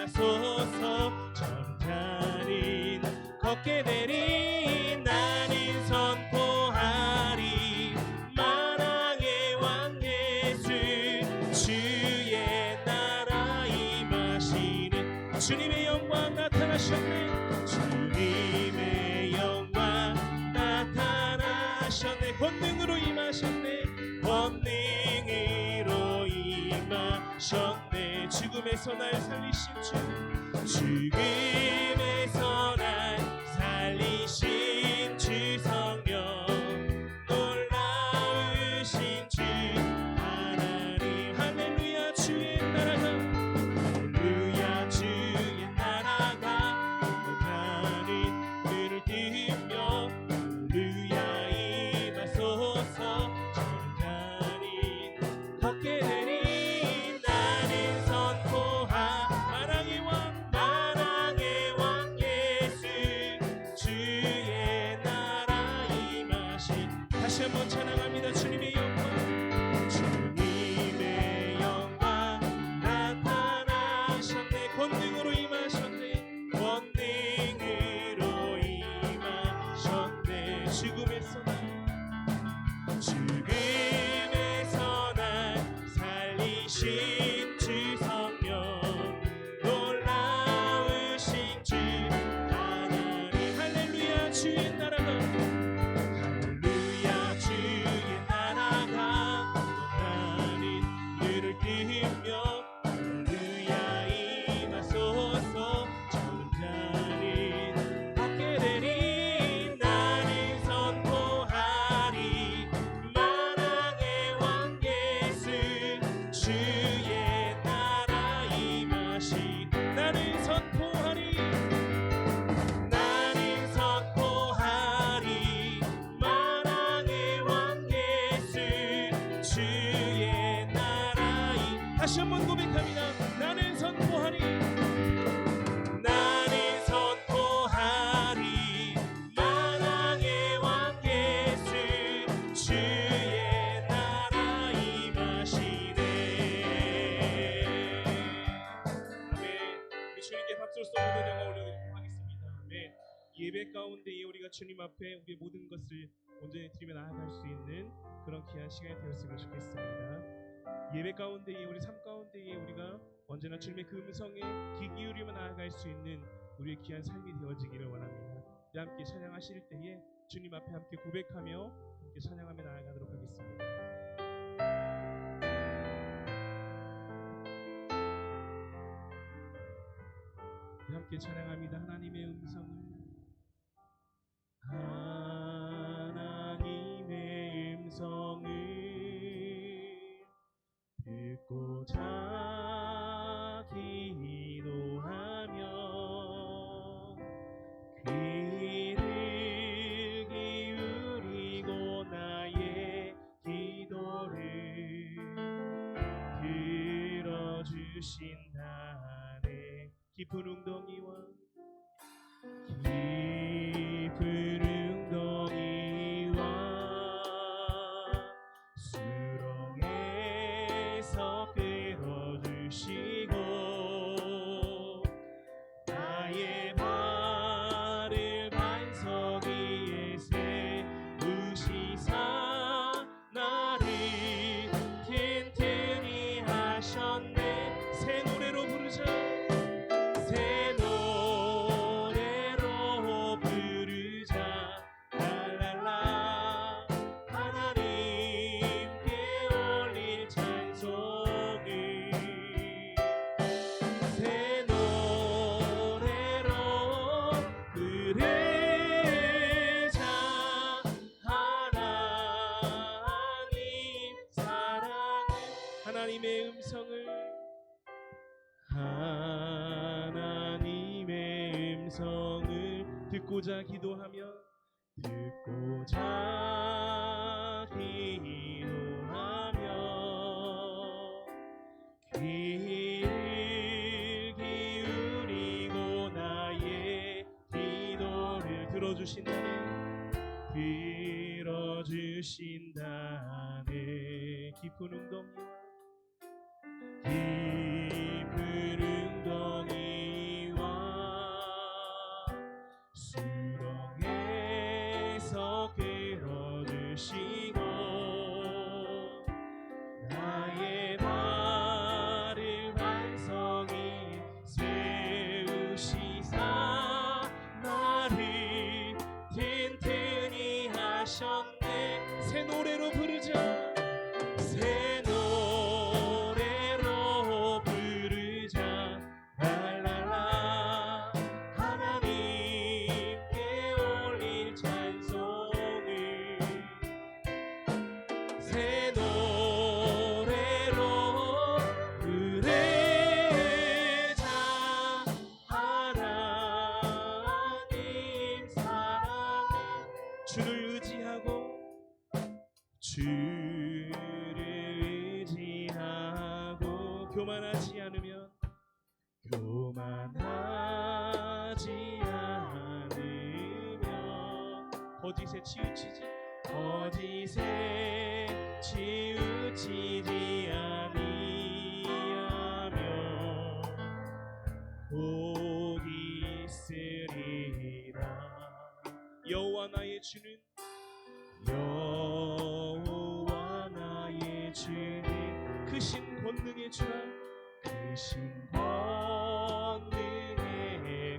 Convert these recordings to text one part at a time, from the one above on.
임하소서. 전단인 걷게 되리 나는 선포하리. 만왕의 왕 예수 주의 나라 임하시는 주님의 영광 나타나셨네. 주님의 영광 나타나셨네. 권능으로 임하셨네. 권능으로 임하셨네. 죽음에서 날 살리신 주, 죽음에서 날 살리신 주 성령, 놀라우신 주 하나님. 할렐루야 주의 나라가, 할렐루야 주의 나라가 하나님 그를 띄우며 할렐루야 임하소서. 전단인 걷게 되리 나는 선포하. 만왕의 왕 만왕의 왕 예수 주의 나라 임하신. 다시 한번 찬양합니다. 주님의 영광, 주님의 영광 나타나셨네. 권능으로 임하셨네. 권능으로 임하셨네. 죽음에서 날 살리신 주 성령, 놀라우신 주 하나님. 할렐루야 주의 나라가, 할렐루야 주의 나라가 하나님 그를 띄우며 할렐루야 임하소서. 전단인 걷게 되리 나는 선포하리. 만왕의 왕 예수 주의 나라 임하시. 나는 선포하리. 나는 선포하리. 만왕의 왕 예수 주의 나라 다시 한번 고백합니다. 나는 선포하리. 나는 선포하리. 만왕의 왕 예수 주의 나라 임하시네. 아멘. 우리 주님께 박수로 쏘는 영광 올려드리도록 하겠습니다. 아멘. 예배 가운데에 우리가 주님 앞에 우리의 모든 것을 온전히 드리며 나아갈 수 있는 그런 귀한 시간이 되었으면 좋겠습니다. 예배 가운데에 우리 삶 가운데에 우리가 언제나 주님의 그 음성에 귀 기울이며 나아갈 수 있는 우리의 귀한 삶이 되어지기를 원합니다. 우리 함께 찬양하실 때에 주님 앞에 함께 고백하며 함께 찬양하며 나아가도록 하겠습니다. 우리 함께 찬양합니다. 하나님의 음성을, 하나님의 음성을 듣고자 기도하며 귀를 기울이고 나의 기도를 들어주신다네. 깊은 웅덩이와 깊은 웅덩이와 수렁에서 끌어주시고 나의 발을 반석 위에 세우시사 나를 튼튼히 하셨네. 새 노래로 부르자. 새 노래로 부르자. 랄랄라. 하나님께 올릴 찬송을 새 노래로 부르자. 하나님 사랑을, 하나님의 음성을, 하나님의 음성을 듣고자 기도하며 귀를 기울이고 나의 기도를 들어주신다네. 들어주신다네. 깊은 웅덩이와 깊은 웅덩이 교만하지 않으며 거짓에 치우치지 아니하며 복 있으리라. 여호와 나의 주는 크신 권능의 주라. 크신 권능의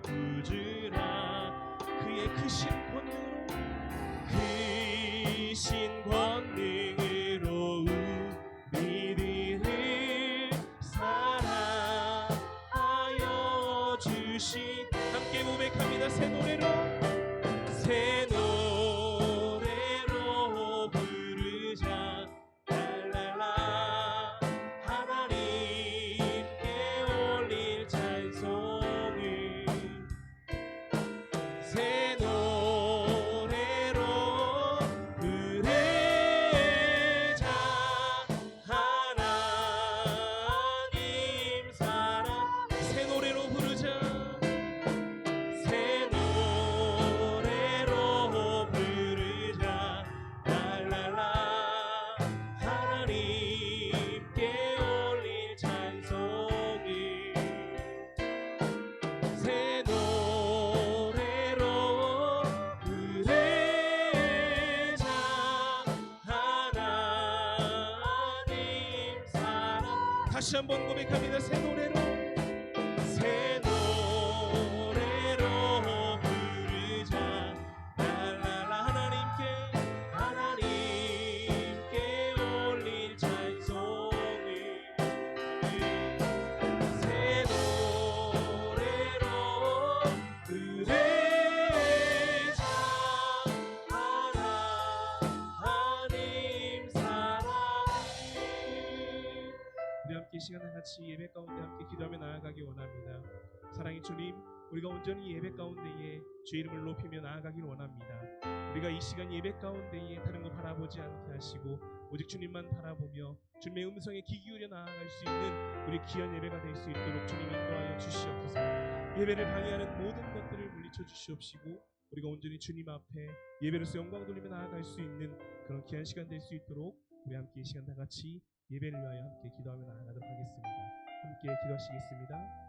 구주라. 그의 크신 권능으로 우리들을 사랑하여 주시. 함께 고백합니다. 새 노래로 부르자. 랄랄라. 하나님께 올릴 찬송을 새 노래로 부르자. 하나님 사랑. 새 노래로 부르자. 새 노래로 부르자. 랄랄라. 하나님께 올릴 찬송을 새 노래로 부르자. 하나님 사랑. 다시 한번 고백합니다. 새 노래로 부르자. 랄랄라. 하나님께 올릴 찬송을 새 노래로 부르자. 하나님 사랑을. 우리 함께 이 시간을 같이 예배 가운데 함께 기도하며 나아가기 원합니다. 사랑의 주님, 우리가 온전히 예배 가운데에 주의 이름을 높이며 나아가기를 원합니다. 우리가 이 시간 예배 가운데에 다른 거 바라보지 않게 하시고 오직 주님만 바라보며 주님의 음성에 귀 기울여 나아갈 수 있는 우리 귀한 예배가 될 수 있도록 주님 인도하여 주시옵소서. 예배를 방해하는 모든 것들을 물리쳐 주시옵시고 우리가 온전히 주님 앞에 예배로서 영광 돌리며 나아갈 수 있는 그런 귀한 시간 될 수 있도록 우리 함께 이 시간 다 같이 예배를 위하여 함께 기도하며 나아가도록 하겠습니다. 함께 기도하시겠습니다.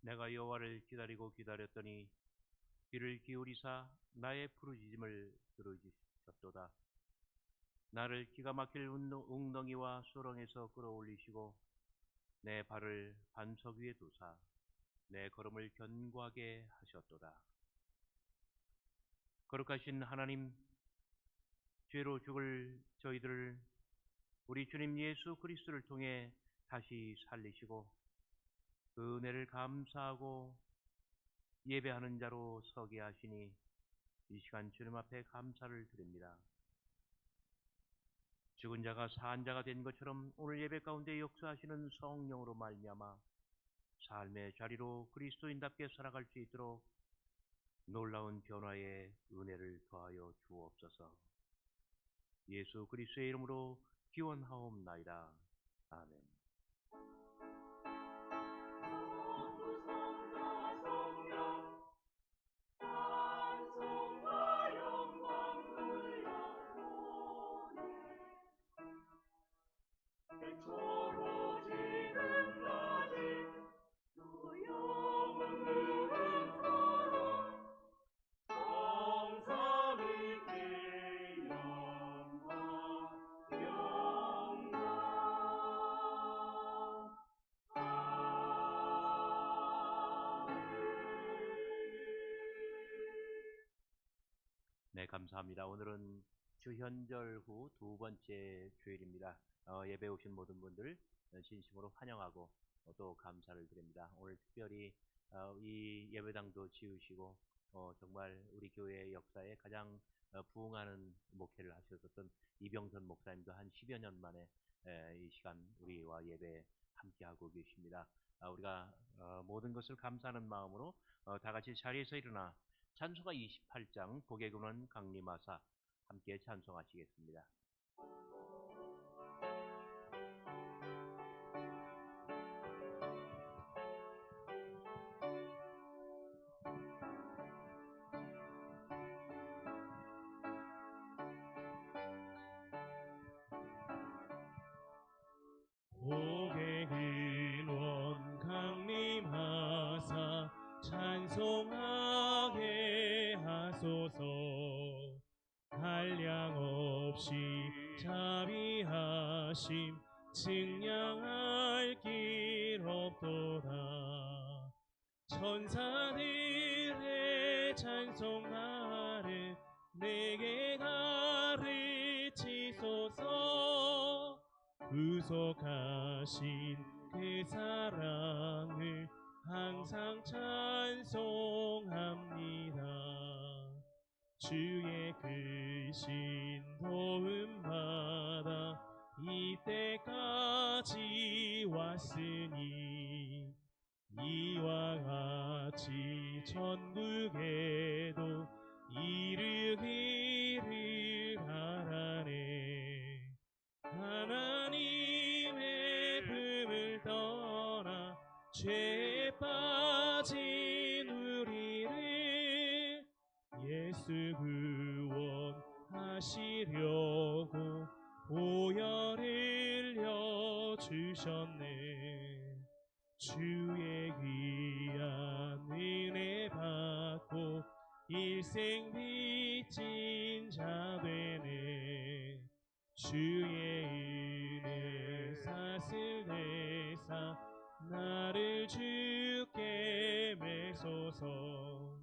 내가 여호와를 기다리고 기다렸더니 귀를 기울이사 나의 부르짖음을 들어주셨도다. 나를 기가 막힐 웅덩이와 수렁에서 끌어올리시고 내 발을 반석 위에 두사 내 걸음을 견고하게 하셨도다. 거룩하신 하나님, 죄로 죽을 저희들을 우리 주님 예수 그리스도를 통해 다시 살리시고 그 은혜를 감사하고 예배하는 자로 서게 하시니 이 시간 주님 앞에 감사를 드립니다. 죽은 자가 산 자가 된 것처럼 오늘 예배 가운데 역사하시는 성령으로 말미암아 삶의 자리로 그리스도인답게 살아갈 수 있도록 놀라운 변화의 은혜를 더하여 주옵소서. 예수 그리스도의 이름으로 기원하옵나이다. 아멘. 네, 감사합니다. 오늘은 주현절 후 두 번째 주일입니다. 예배 오신 모든 분들 진심으로 환영하고 또 감사를 드립니다. 오늘 특별히 이 예배당도 지으시고 정말 우리 교회 역사에 가장 부응하는 목회를 하셨었던 이병선 목사님도 한 10여 년 만에 이 시간 우리와 예배 함께하고 계십니다. 우리가 모든 것을 감사하는 마음으로 다 같이 자리에서 일어나 찬송가 28장 복의 근원 강림하사 함께 찬송하시겠습니다. 복의 근원 강림하사 찬송하게 하소서. 한량없이 자비하심 증량할 길 없도다. 천사들의 찬송가를 내게 가르치소서. 구속하신 그 사랑을 항상 찬송합니다. 주의 크신 도움 받아 이때까지 왔으니 이와 같이 천국에도 이르기를 바라네. 하나님의 품을 떠나 죄에 빠진 우리를 예수 구원하시려고 보혈을 흘려주셨네. 주의 귀한 은혜 받고 일생 빚진 자 되네. 주의 은혜 사슬 내사 나를 주께 매소서.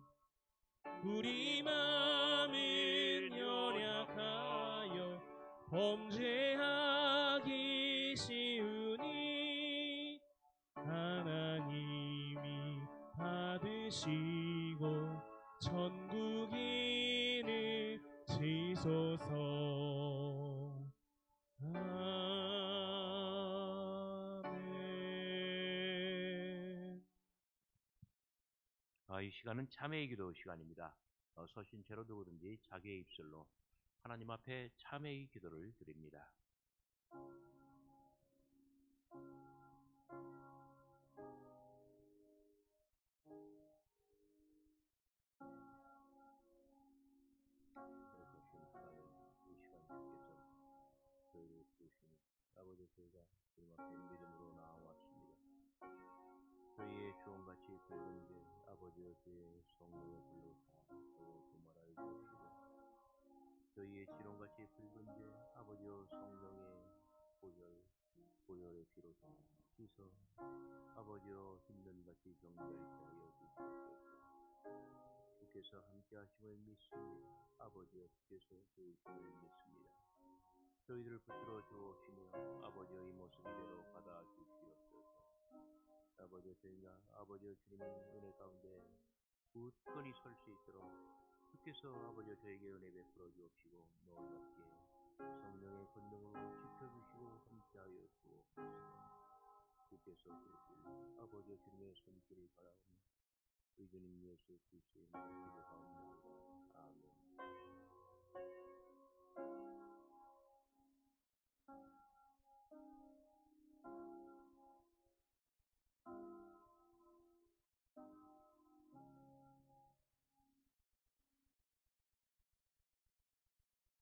우리 마음은 연약하여 범죄하기 쉬우니 하나님이 받으시고 천국인을 지소서. 아멘. 이 시간은 참회의 기도 시간입니다. 서신 채로 누구든지 자기의 입술로 하나님 앞에 참회의 기도를 드립니다. 저희를 부르시니 아버지 저희가 주님 앞에 믿음으로 나아왔습니다. 저희의 주원같이 붉은 게 아버지여 주의 성령의 불로 다 도말하여 주시고 저희의 지론같이 붉은 게 아버지여 성령의 보혈의 피로 다 씻어 아버지여 흰눈같이 정결케 하여 주시옵소서. 주께서 함께 하심을 믿습니다. 아버지여 주께서 도우심을 믿습니다. 저희들을 붙들어 주옵시며 아버지여 이 모습 그대로 받아 주시옵소서. 아버지여 저희가 아버지여 주님의 은혜 가운데 굳건히 설 수 있도록 주께서 아버지여 저에게 은혜 베풀어 주옵시고 놀랍게 성령의 권능으로 지켜주시고 함께하여 주옵소서. 주께서 주실 아버지여 주님의 손길이 바라오며 의주님 예수 그리스도의 이름으로 기도하옵나이다. 아멘.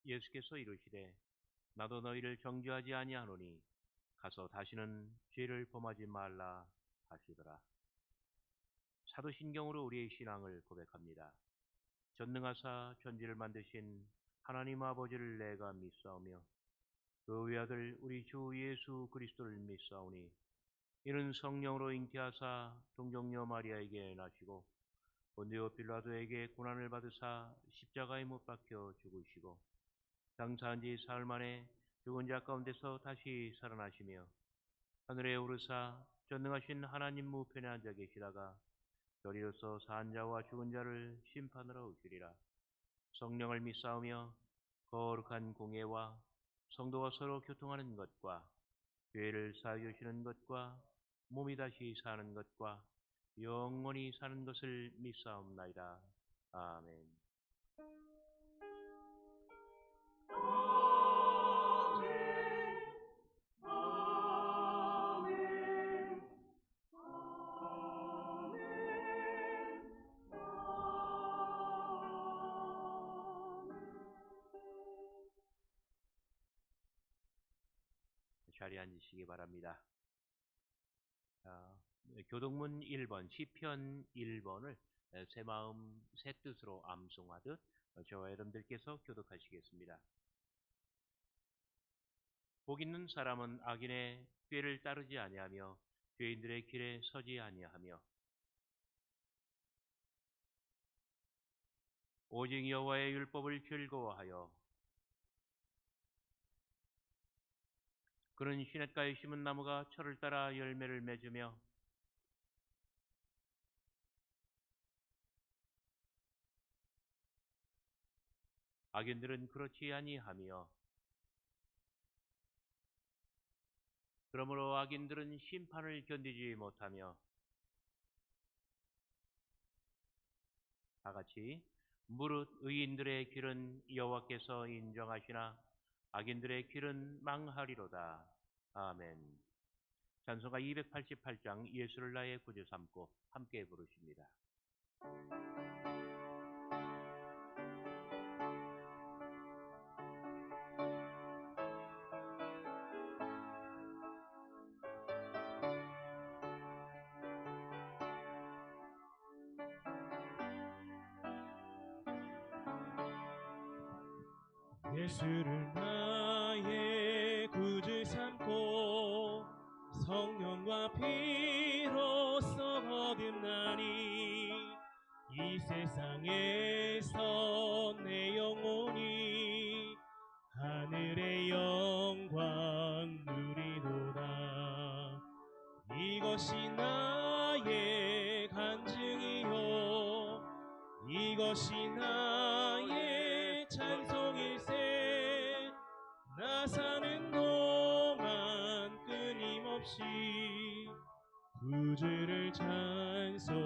예수께서 이르시되 나도 너희를 정죄하지 아니하노니 가서 다시는 죄를 범하지 말라 하시더라. 사도신경으로 우리의 신앙을 고백합니다. 전능하사 천지를 만드신 하나님 아버지를 내가 믿사오며 그 외아들 우리 주 예수 그리스도를 믿사오니 이는 성령으로 잉태하사 동정녀 마리아에게 나시고 본디오 빌라도에게 고난을 받으사 십자가에 못 박혀 죽으시고 장사한 지 사흘 만에 죽은 자 가운데서 다시 살아나시며 하늘에 오르사 전능하신 하나님 우편에 앉아 계시다가 저리로서 산 자와 죽은 자를 심판하러 오시리라. 성령을 믿사오며 거룩한 공예와 성도가 서로 교통하는 것과 죄를 사하여 주시는 것과 몸이 다시 사는 것과 영원히 사는 것을 믿사옵나이다. 아멘. 자리에 앉으시기 바랍니다. 교동문 1번, 시편 1번을 새 마음, 새 뜻으로 암송하듯 저와 여러분들께서 교독하시겠습니다. 복 있는 사람은 악인의 꾀를 따르지 아니하며 죄인들의 길에 서지 아니하며 오직 여호와의 율법을 즐거워하여 그는 시냇가에 심은 나무가 철을 따라 열매를 맺으며 악인들은 그렇지 아니하며 그러므로 악인들은 심판을 견디지 못하며 다 같이 무릇 의인들의 길은 여호와께서 인정하시나 악인들의 길은 망하리로다. 아멘. 찬송가 288장 예수를 나의 구주 삼고 함께 부르십니다. 예수를 나의 구주 삼고 성령과 피로써 거듭나니 이 세상에서 내 영혼이 하늘의 영광 누리도다. 이것이 나의 간증이요 이것이 나의 찬송일세. 나 사는 동안 끊임없이 구주를 찬송하리로라.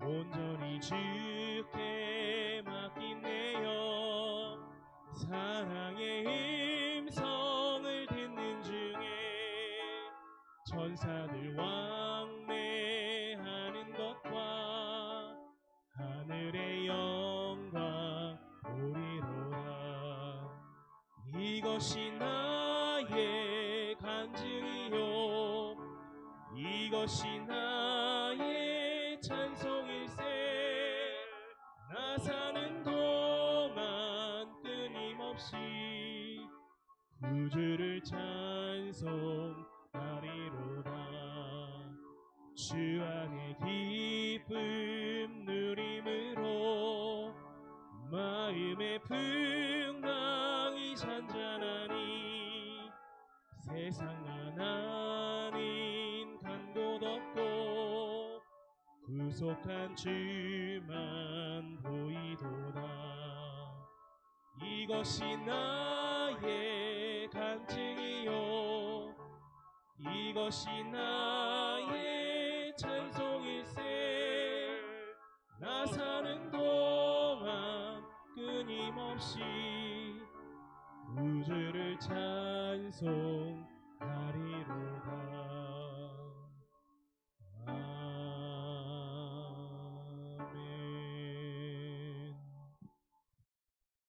온전히 주께 맡긴 내 영 사랑의 음성을 듣는 중에 천사들 왕래하는 것과 하늘의 영광 보리로다. 이것이 나의 간증이요 이것이 나의 찬송일세. 나 사는 동안 끊임없이 구주를 찬송하리로다. 주 안에 기쁨 누림으로 마음의 풍랑이 잔잔하니 세상 하나님 간 곳 없고 구속한 주만 보이도다. 이것이 나의 간증이요 이것이 나의 찬송일세. 나 사는 동안 끊임없이 구주를 찬송하리로다. 아멘.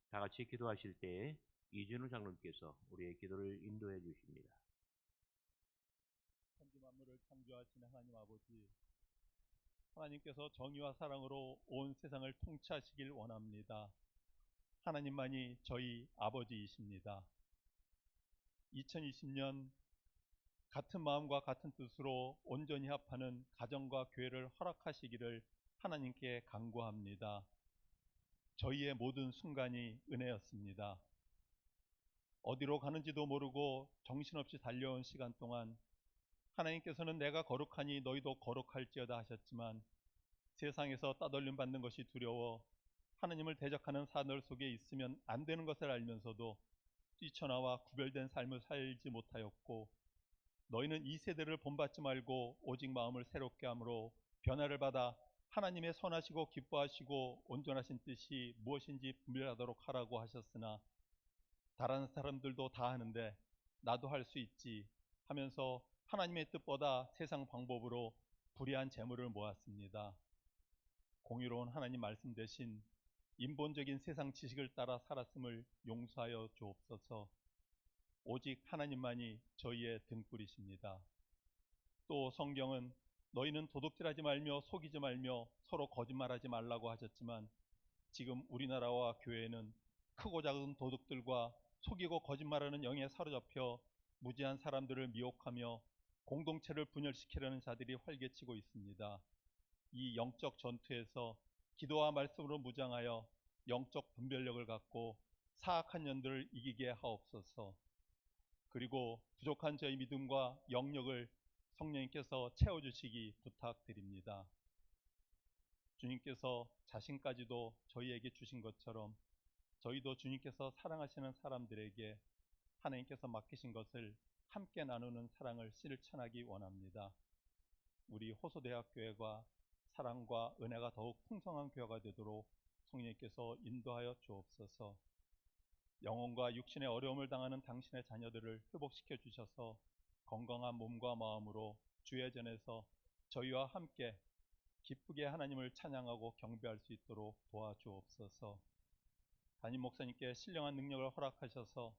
다 같이 기도하실 때 이준우 장로님께서 우리의 기도를 인도해 주십니다. 천지 만물을 창조하신 하나님 아버지, 하나님께서 정의와 사랑으로 온 세상을 통치하시길 원합니다. 하나님만이 저희 아버지이십니다. 2020년 같은 마음과 같은 뜻으로 온전히 합하는 가정과 교회를 허락하시기를 하나님께 간구합니다. 저희의 모든 순간이 은혜였습니다. 어디로 가는지도 모르고 정신없이 달려온 시간 동안 하나님께서는 내가 거룩하니 너희도 거룩할지어다 하셨지만 세상에서 따돌림 받는 것이 두려워 하나님을 대적하는 사늘 속에 있으면 안 되는 것을 알면서도 뛰쳐나와 구별된 삶을 살지 못하였고, 너희는 이 세대를 본받지 말고 오직 마음을 새롭게 함으로 변화를 받아 하나님의 선하시고 기뻐하시고 온전하신 뜻이 무엇인지 분별하도록 하라고 하셨으나 다른 사람들도 다 하는데 나도 할 수 있지 하면서 하나님의 뜻보다 세상 방법으로 불의한 재물을 모았습니다. 공의로운 하나님 말씀 대신 인본적인 세상 지식을 따라 살았음을 용서하여 주옵소서. 오직 하나님만이 저희의 등불이십니다. 또 성경은 너희는 도둑질하지 말며 속이지 말며 서로 거짓말하지 말라고 하셨지만 지금 우리나라와 교회는 크고 작은 도둑들과 속이고 거짓말하는 영에 사로잡혀 무지한 사람들을 미혹하며 공동체를 분열시키려는 자들이 활개치고 있습니다. 이 영적 전투에서 기도와 말씀으로 무장하여 영적 분별력을 갖고 사악한 년들을 이기게 하옵소서. 그리고 부족한 저희 믿음과 영역을 성령님께서 채워주시기 부탁드립니다. 주님께서 자신까지도 저희에게 주신 것처럼 저희도 주님께서 사랑하시는 사람들에게 하나님께서 맡기신 것을 함께 나누는 사랑을 실천하기 원합니다. 우리 호소대학교회가 사랑과 은혜가 더욱 풍성한 교회가 되도록 성령님께서 인도하여 주옵소서. 영혼과 육신의 어려움을 당하는 당신의 자녀들을 회복시켜 주셔서 건강한 몸과 마음으로 주의 전에서 저희와 함께 기쁘게 하나님을 찬양하고 경배할 수 있도록 도와주옵소서. 담임 목사님께 신령한 능력을 허락하셔서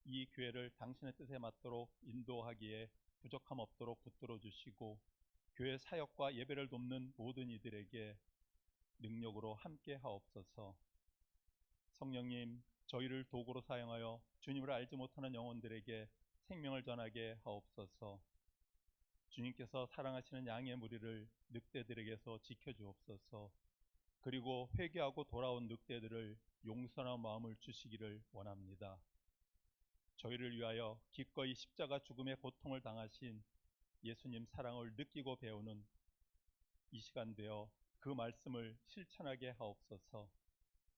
이 교회를 당신의 뜻에 맞도록 인도하기에 부족함 없도록 붙들어 주시고 교회 사역과 예배를 돕는 모든 이들에게 능력으로 함께 하옵소서. 성령님, 저희를 도구로 사용하여 주님을 알지 못하는 영혼들에게 생명을 전하게 하옵소서. 주님께서 사랑하시는 양의 무리를 늑대들에게서 지켜주옵소서. 그리고 회개하고 돌아온 늑대들을 용서하는 마음을 주시기를 원합니다. 저희를 위하여 기꺼이 십자가 죽음의 고통을 당하신 예수님 사랑을 느끼고 배우는 이 시간 되어 그 말씀을 실천하게 하옵소서.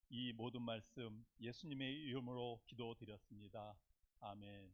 이 모든 말씀 예수님의 이름으로 기도드렸습니다. 아멘.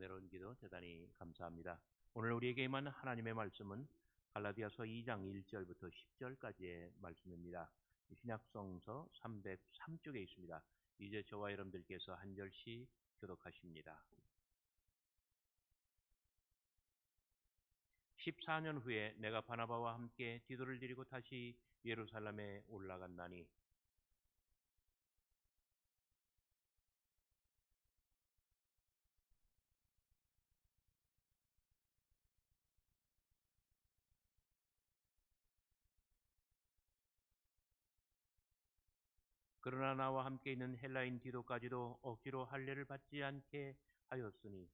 은혜로운 기도 대단히 감사합니다. 오늘 우리에게 임한 하나님의 말씀은 갈라디아서 2장 1절부터 10절까지의 말씀입니다. 신약성서 303쪽에 있습니다. 이제 저와 여러분들께서 한 절씩 교독하십니다. 14년 후에 내가 바나바와 함께 디도를 데리고 다시 예루살렘에 올라갔나니 그러나 나와 함께 있는 헬라인 디도까지도 억지로 할례를 받지 않게 하였으니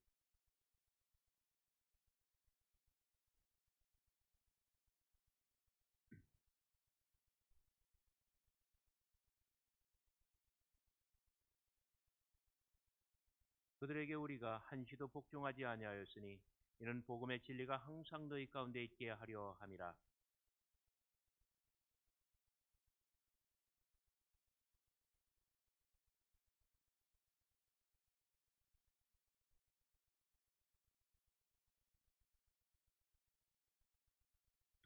그들에게 우리가 한시도 복종하지 아니하였으니 이는 복음의 진리가 항상 너희 가운데 있게 하려 함이라.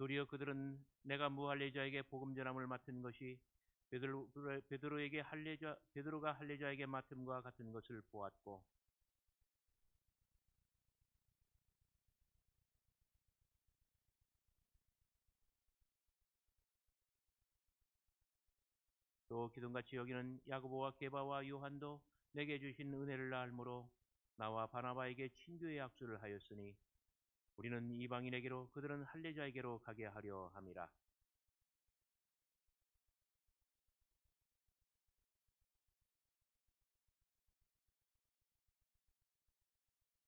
도리어 그들은 내가 무할례자에게 복음 전함을 맡은 것이 베드로가 할례자에게 맡음과 같은 것을 보았고 또 기둥같이 여기는 야고보와 게바와 요한도 내게 주신 은혜를 알므로 나와 바나바에게 친교의 악수를 하였으니 우리는 이방인에게로 그들은 할례자에게로 가게 하려 함이라.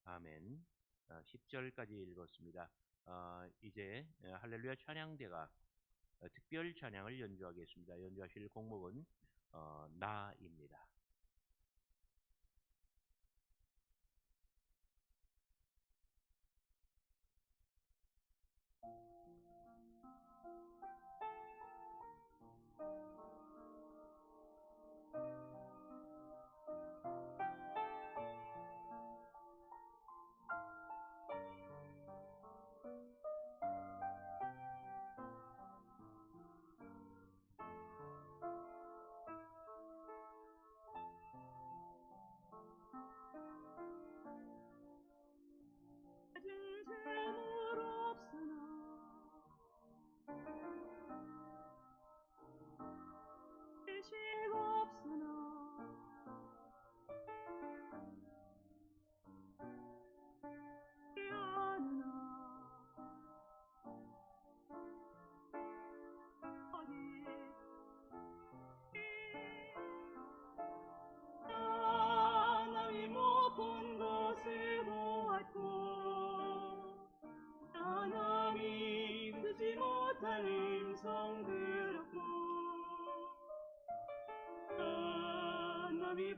아멘. 10절까지 읽었습니다. 이제 할렐루야 찬양대가 특별 찬양을 연주하겠습니다. 연주하실 곡목은 나입니다.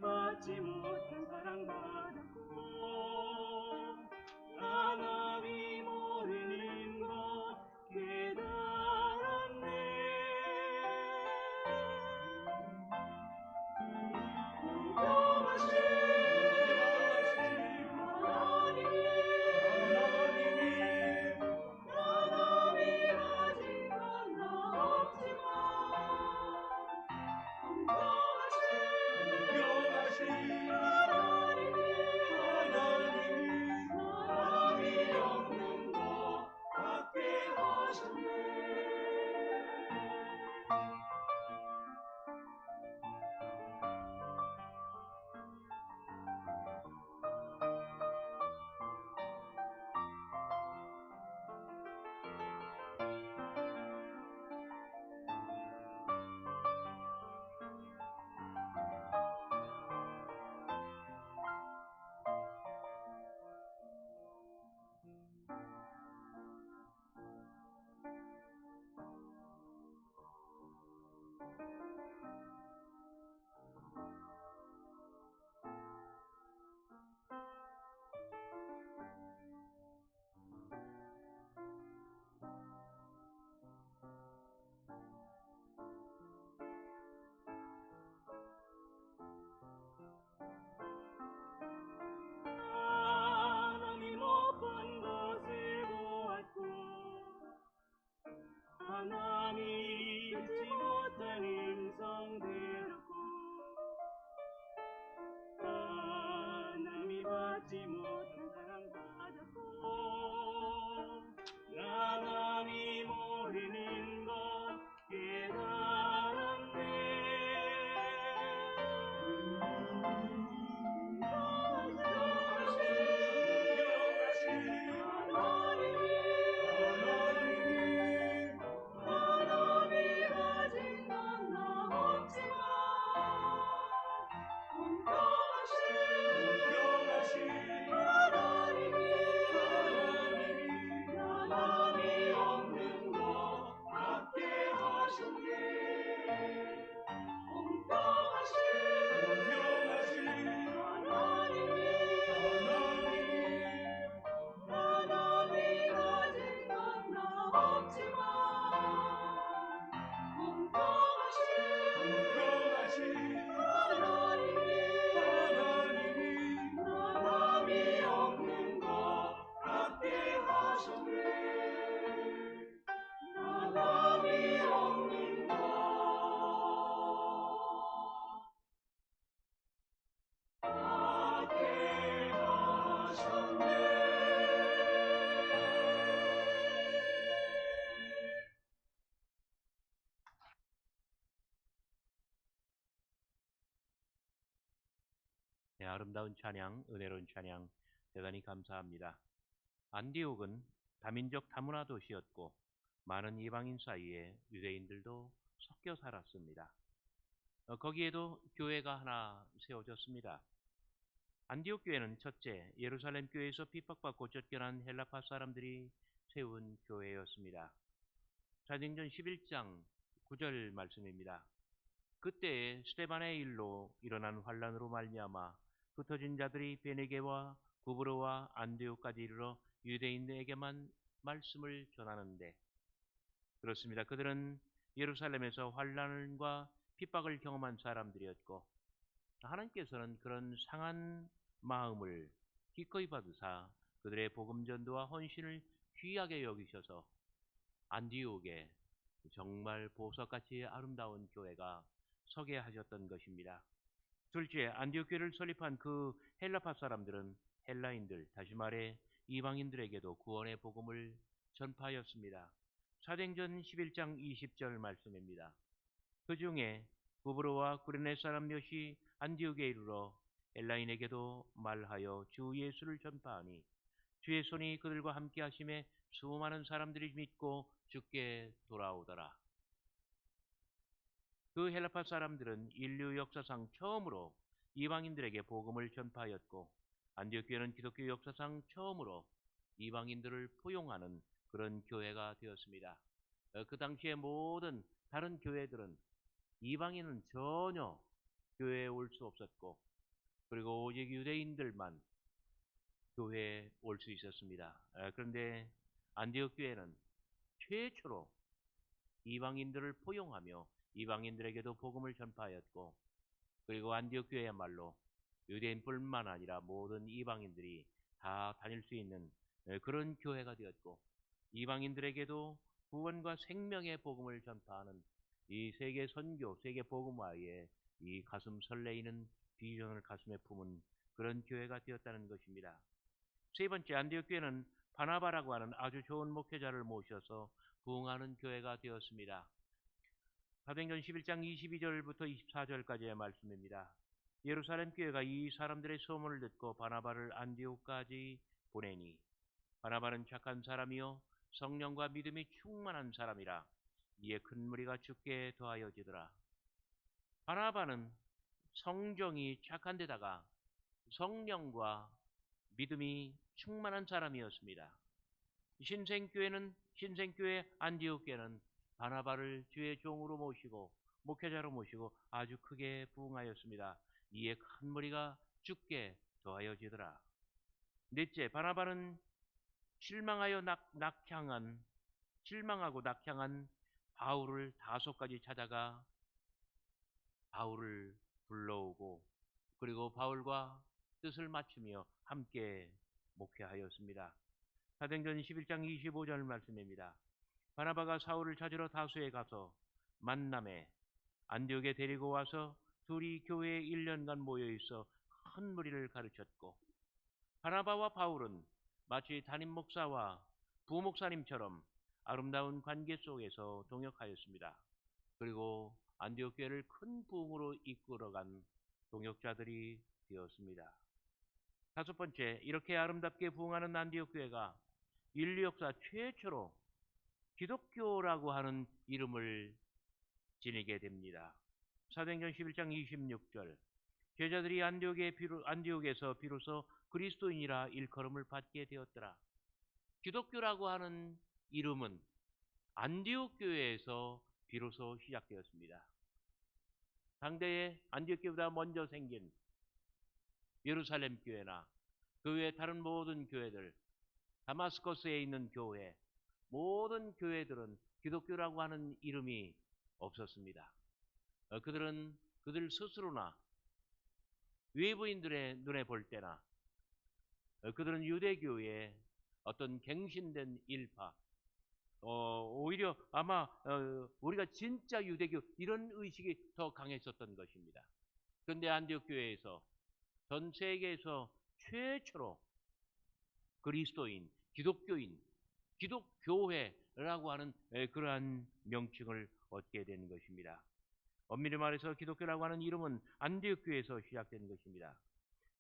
받지 못한 사랑받았고 하나님이 모르는 것 깨달았네. 공평하신 하나님이 나남이 가진 건 나 없지만 공평하신 하나님이 아름다운 찬양, 은혜로운 찬양 대단히 감사합니다. 안디옥은 다민족 다문화 도시였고 많은 이방인 사이에 유대인들도 섞여 살았습니다. 거기에도 교회가 하나 세워졌습니다. 안디옥 교회는 첫째, 예루살렘 교회에서 핍박받고 쫓겨난 헬라파 사람들이 세운 교회였습니다. 사도행전 11장 9절 말씀입니다. 그때에 스데반의 일로 일어난 환란으로 말미암아 흩어진 자들이 베네게와 구브로와 안디옥까지 이르러 유대인에게만 말씀을 전하는데, 그렇습니다. 그들은 예루살렘에서 환란과 핍박을 경험한 사람들이었고 하나님께서는 그런 상한 마음을 기꺼이 받으사 그들의 복음 전도와 헌신을 귀하게 여기셔서 안디옥에 정말 보석같이 아름다운 교회가 서게 하셨던 것입니다. 둘째, 안디옥 교회를 설립한 그 헬라파 사람들은 헬라인들, 다시 말해 이방인들에게도 구원의 복음을 전파하였습니다. 사도행전 11장 20절 말씀입니다. 그 중에 구브로와 구레네 사람 몇이 안디옥에 이르러 헬라인에게도 말하여 주 예수를 전파하니 주의 손이 그들과 함께 하심에 수많은 사람들이 믿고 주께 돌아오더라. 그 헬라파 사람들은 인류 역사상 처음으로 이방인들에게 복음을 전파하였고 안디옥 교회는 기독교 역사상 처음으로 이방인들을 포용하는 그런 교회가 되었습니다. 그 당시에 모든 다른 교회들은 이방인은 전혀 교회에 올 수 없었고 그리고 오직 유대인들만 교회에 올 수 있었습니다. 그런데 안디옥 교회는 최초로 이방인들을 포용하며 이방인들에게도 복음을 전파하였고 그리고 안디옥 교회야말로 유대인뿐만 아니라 모든 이방인들이 다 다닐 수 있는 그런 교회가 되었고 이방인들에게도 구원과 생명의 복음을 전파하는 이 세계 선교, 세계 복음화에 이 가슴 설레이는 비전을 가슴에 품은 그런 교회가 되었다는 것입니다. 세 번째, 안디옥 교회는 바나바라고 하는 아주 좋은 목회자를 모셔서 부흥하는 교회가 되었습니다. 사도행전 11장 22절부터 24절까지의 말씀입니다. 예루살렘 교회가 이 사람들의 소문을 듣고 바나바를 안디옥까지 보내니 바나바는 착한 사람이요 성령과 믿음이 충만한 사람이라 이에 큰 무리가 주께 더하여지더라. 바나바는 성정이 착한 데다가 성령과 믿음이 충만한 사람이었습니다. 신생교회 안디옥 교회는 바나바를 주의 종으로 모시고 목회자로 모시고 아주 크게 부흥하였습니다. 이에 큰 무리가 주께 더하여지더라. 넷째, 바나바는 실망하고 낙향한 바울을 다소까지 찾아가 바울을 불러오고 그리고 바울과 뜻을 맞추며 함께 목회하였습니다. 사도행전 11장 25절 말씀입니다. 바나바가 사울을 찾으러 다소에 가서 만남에 안디옥에 데리고 와서 둘이 교회에 1년간 모여있어 큰 무리를 가르쳤고 바나바와 바울은 마치 담임 목사와 부목사님처럼 아름다운 관계 속에서 동역하였습니다. 그리고 안디옥 교회를 큰 부흥으로 이끌어간 동역자들이 되었습니다. 다섯 번째, 이렇게 아름답게 부흥하는 안디옥 교회가 인류 역사 최초로 기독교라고 하는 이름을 지니게 됩니다. 사도행전 11장 26절, 제자들이 안디옥에서 비로소 그리스도인이라 일컬음을 받게 되었더라. 기독교라고 하는 이름은 안디옥 교회에서 비로소 시작되었습니다. 당대의 안디옥 교회보다 먼저 생긴 예루살렘 교회나 그 외 다른 모든 교회들, 다마스커스에 있는 교회, 모든 교회들은 기독교라고 하는 이름이 없었습니다. 그들은 그들 스스로나 외부인들의 눈에 볼 때나 그들은 유대교의 어떤 갱신된 일파, 오히려 아마 우리가 진짜 유대교 이런 의식이 더 강했었던 것입니다. 그런데 안디옥 교회에서 전 세계에서 최초로 그리스도인, 기독교인, 기독교회라고 하는 그러한 명칭을 얻게 된 것입니다. 엄밀히 말해서 기독교라고 하는 이름은 안디옥 교회에서 시작된 것입니다.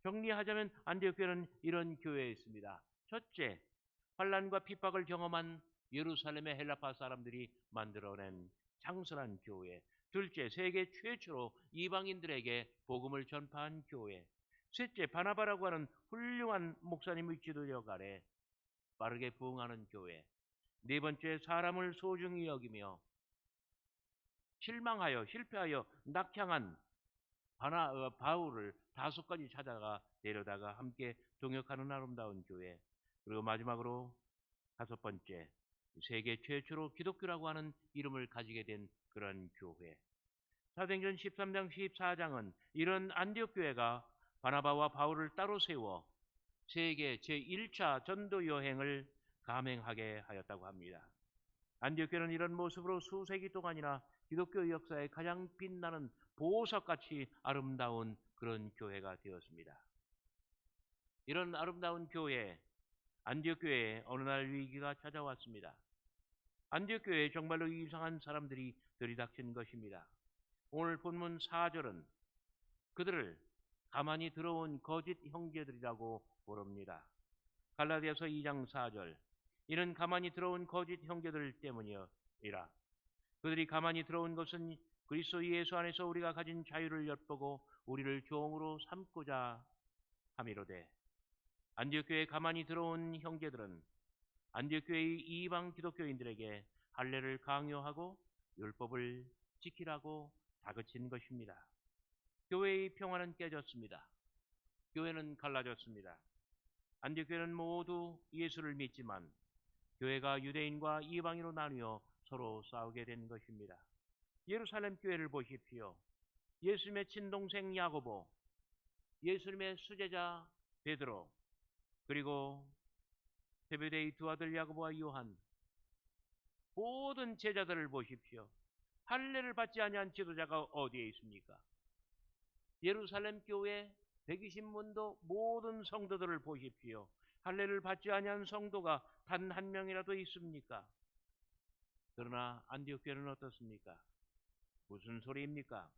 정리하자면 안디옥 교회는 이런 교회였습니다. 첫째, 환난과 핍박을 경험한 예루살렘의 헬라파 사람들이 만들어낸 장선한 교회. 둘째, 세계 최초로 이방인들에게 복음을 전파한 교회. 셋째, 바나바라고 하는 훌륭한 목사님의 지도력 아래 빠르게 부흥하는 교회. 네 번째, 사람을 소중히 여기며 실망하여 실패하여 낙향한 바울을 다소까지 찾아가 데려다가 함께 동역하는 아름다운 교회. 그리고 마지막으로 다섯 번째, 세계 최초로 기독교라고 하는 이름을 가지게 된 그런 교회. 사도행전 13장 14장은 이런 안디옥 교회가 바나바와 바울을 따로 세워 세계 제1차 전도 여행을 감행하게 하였다고 합니다. 안디옥 교회는 이런 모습으로 수세기 동안이나 기독교 역사에 가장 빛나는 보석같이 아름다운 그런 교회가 되었습니다. 이런 아름다운 교회, 안디옥 교회에 어느 날 위기가 찾아왔습니다. 안디옥 교회에 정말로 이상한 사람들이 들이닥친 것입니다. 오늘 본문 4절은 그들을 가만히 들어온 거짓 형제들이라고 부릅니다. 갈라디아서 2장 4절, 이는 가만히 들어온 거짓 형제들 때문이라. 그들이 가만히 들어온 것은 그리스도 예수 안에서 우리가 가진 자유를 엿보고 우리를 종으로 삼고자 함이로되, 안디옥 교회에 가만히 들어온 형제들은 안디옥 교회의 이방 기독교인들에게 할례를 강요하고 율법을 지키라고 다그친 것입니다. 교회의 평화는 깨졌습니다. 교회는 갈라졌습니다. 안디옥 교회는 모두 예수를 믿지만 교회가 유대인과 이방인으로 나뉘어 서로 싸우게 된 것입니다. 예루살렘 교회를 보십시오. 예수님의 친동생 야고보, 예수님의 수제자 베드로, 그리고 세베대의 두 아들 야고보와 요한, 모든 제자들을 보십시오. 할례를 받지 아니한 지도자가 어디에 있습니까? 예루살렘 교회 120문도 모든 성도들을 보십시오. 할례를 받지 아니한 성도가 단 한 명이라도 있습니까? 그러나 안디옥 교회는 어떻습니까? 무슨 소리입니까?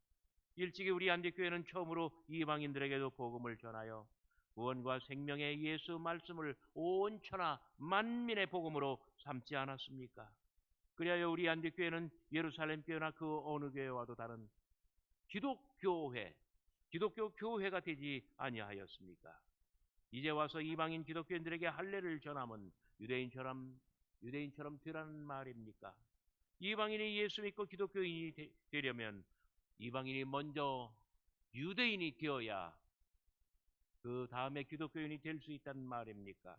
일찍이 우리 안디옥 교회는 처음으로 이방인들에게도 복음을 전하여 구원과 생명의 예수 말씀을 온 천하 만민의 복음으로 삼지 않았습니까? 그리하여 우리 안디옥 교회는 예루살렘 교회나 그 어느 교회와도 다른 기독교회, 기독교 교회가 되지 아니하였습니까? 이제 와서 이방인 기독교인들에게 할례를 전함은 유대인처럼 되라는 말입니까? 이방인이 예수 믿고 기독교인이 되려면 이방인이 먼저 유대인이 되어야 그 다음에 기독교인이 될 수 있다는 말입니까?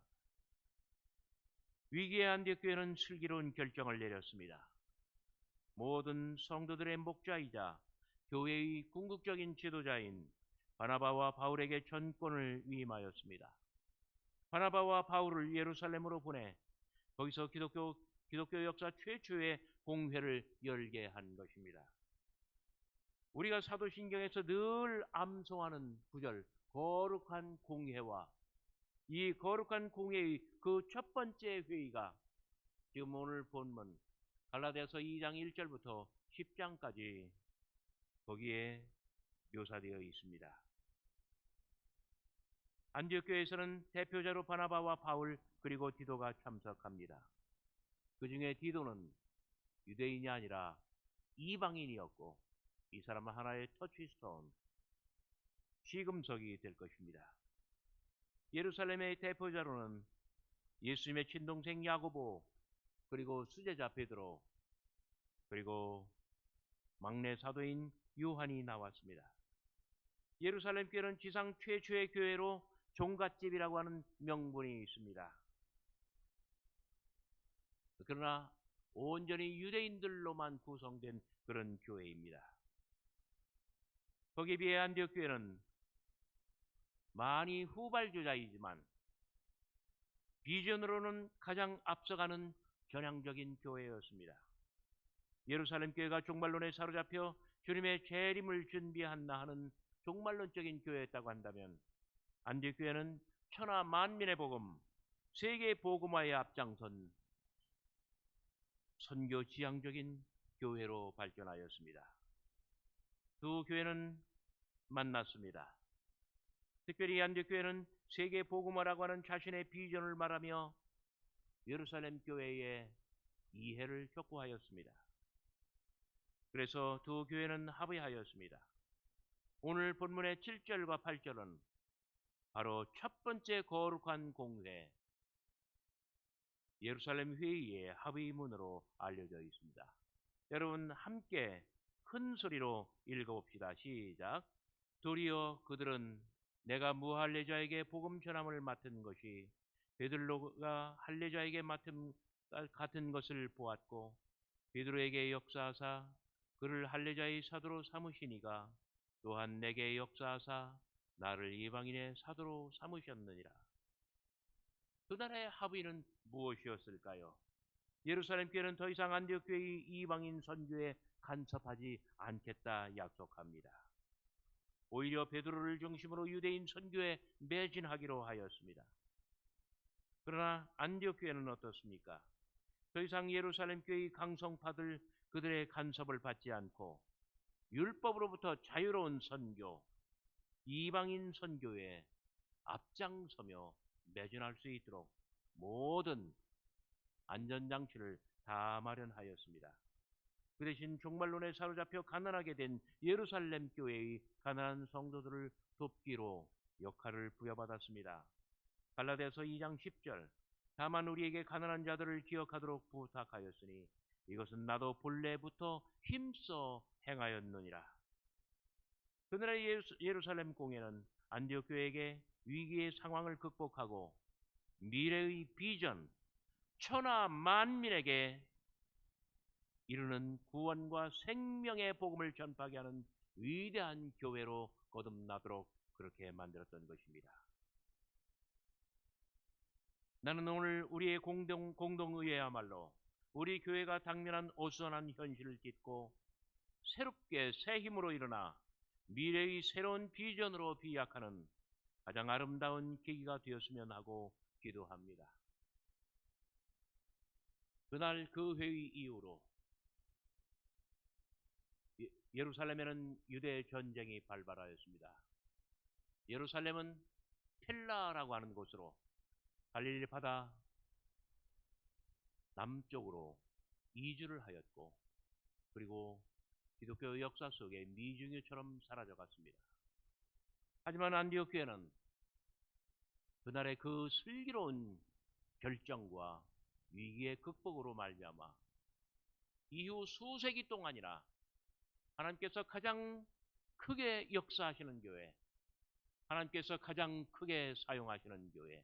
위기의 안디옥 교회는 슬기로운 결정을 내렸습니다. 모든 성도들의 목자이자 교회의 궁극적인 지도자인 바나바와 바울에게 전권을 위임하였습니다. 바나바와 바울을 예루살렘으로 보내 거기서 기독교 역사 최초의 공회를 열게 한 것입니다. 우리가 사도신경에서 늘 암송하는 구절, 거룩한 공회와 이 거룩한 공회의 그 첫 번째 회의가 지금 오늘 본문 갈라디아서 2장 1절부터 10장까지 거기에 묘사되어 있습니다. 안디옥 교회에서는 대표자로 바나바와 바울 그리고 디도가 참석합니다. 그 중에 디도는 유대인이 아니라 이방인이었고 이 사람은 하나의 터치스톤, 시금석이 될 것입니다. 예루살렘의 대표자로는 예수님의 친동생 야고보, 그리고 수제자 베드로, 그리고 막내 사도인 요한이 나왔습니다. 예루살렘 교회는 지상 최초의 교회로 종갓집이라고 하는 명분이 있습니다. 그러나 온전히 유대인들로만 구성된 그런 교회입니다. 거기에 비해 안디옥 교회는 많이 후발주자이지만 비전으로는 가장 앞서가는 전향적인 교회였습니다. 예루살렘 교회가 종말론에 사로잡혀 주님의 재림을 준비한다 하는 종말론적인 교회였다고 한다면 안디옥 교회는 천하 만민의 복음, 세계 복음화에 앞장선 선교 지향적인 교회로 발전하였습니다. 두 교회는 만났습니다. 특별히 안디옥 교회는 세계 복음화라고 하는 자신의 비전을 말하며 예루살렘 교회의 이해를 촉구하였습니다. 그래서 두 교회는 합의하였습니다. 오늘 본문의 7절과 8절은 바로 첫 번째 거룩한 공회 예루살렘 회의의 합의문으로 알려져 있습니다. 여러분 함께 큰 소리로 읽어봅시다. 시작. 도리어 그들은 내가 무할례자에게 복음 전함을 맡은 것이 베드로가 할례자에게 맡은 같은 것을 보았고 베드로에게 역사하사 그를 할례자의 사도로 삼으시니가 또한 내게 역사하사 나를 이방인의 사도로 삼으셨느니라. 그날의 합의는 무엇이었을까요? 예루살렘 교회는 더 이상 안디옥 교회의 이방인 선교에 간섭하지 않겠다 약속합니다. 오히려 베드로를 중심으로 유대인 선교에 매진하기로 하였습니다. 그러나 안디옥 교회는 어떻습니까? 더 이상 예루살렘 교회의 강성파들 그들의 간섭을 받지 않고 율법으로부터 자유로운 선교, 이방인 선교에 앞장서며 매진할 수 있도록 모든 안전장치를 다 마련하였습니다. 그 대신 종말론에 사로잡혀 가난하게 된 예루살렘 교회의 가난한 성도들을 돕기로 역할을 부여받았습니다. 갈라디아서 2장 10절 다만 우리에게 가난한 자들을 기억하도록 부탁하였으니 이것은 나도 본래부터 힘써 행하였느니라. 그날의 예루살렘 공회는 안디옥 교회에게 위기의 상황을 극복하고 미래의 비전, 천하 만민에게 이르는 구원과 생명의 복음을 전파하게 하는 위대한 교회로 거듭나도록 그렇게 만들었던 것입니다. 나는 오늘 우리의 공동의회야말로 우리 교회가 당면한 어수선한 현실을 딛고 새롭게 새 힘으로 일어나 미래의 새로운 비전으로 비약하는 가장 아름다운 계기가 되었으면 하고 기도합니다. 그날 그 회의 이후로 예루살렘에는 유대 전쟁이 발발하였습니다. 예루살렘은 펠라라고 하는 곳으로 갈릴리 바다 남쪽으로 이주를 하였고 그리고 기독교 역사 속에 미중유처럼 사라져갔습니다. 하지만 안디옥 교회는 그날의 그 슬기로운 결정과 위기의 극복으로 말미암아 이후 수세기 동안이나 하나님께서 가장 크게 역사하시는 교회, 하나님께서 가장 크게 사용하시는 교회,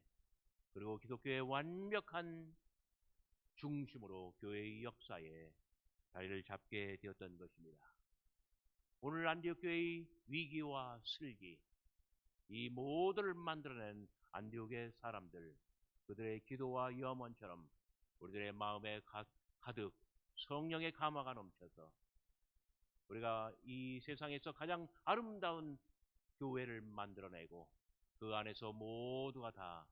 그리고 기독교의 완벽한 중심으로 교회의 역사에 자리를 잡게 되었던 것입니다. 오늘 안디옥 교회의 위기와 슬기, 이 모두를 만들어낸 안디옥의 사람들, 그들의 기도와 염원처럼 우리들의 마음에 가득 성령의 감화가 넘쳐서 우리가 이 세상에서 가장 아름다운 교회를 만들어내고 그 안에서 모두가 다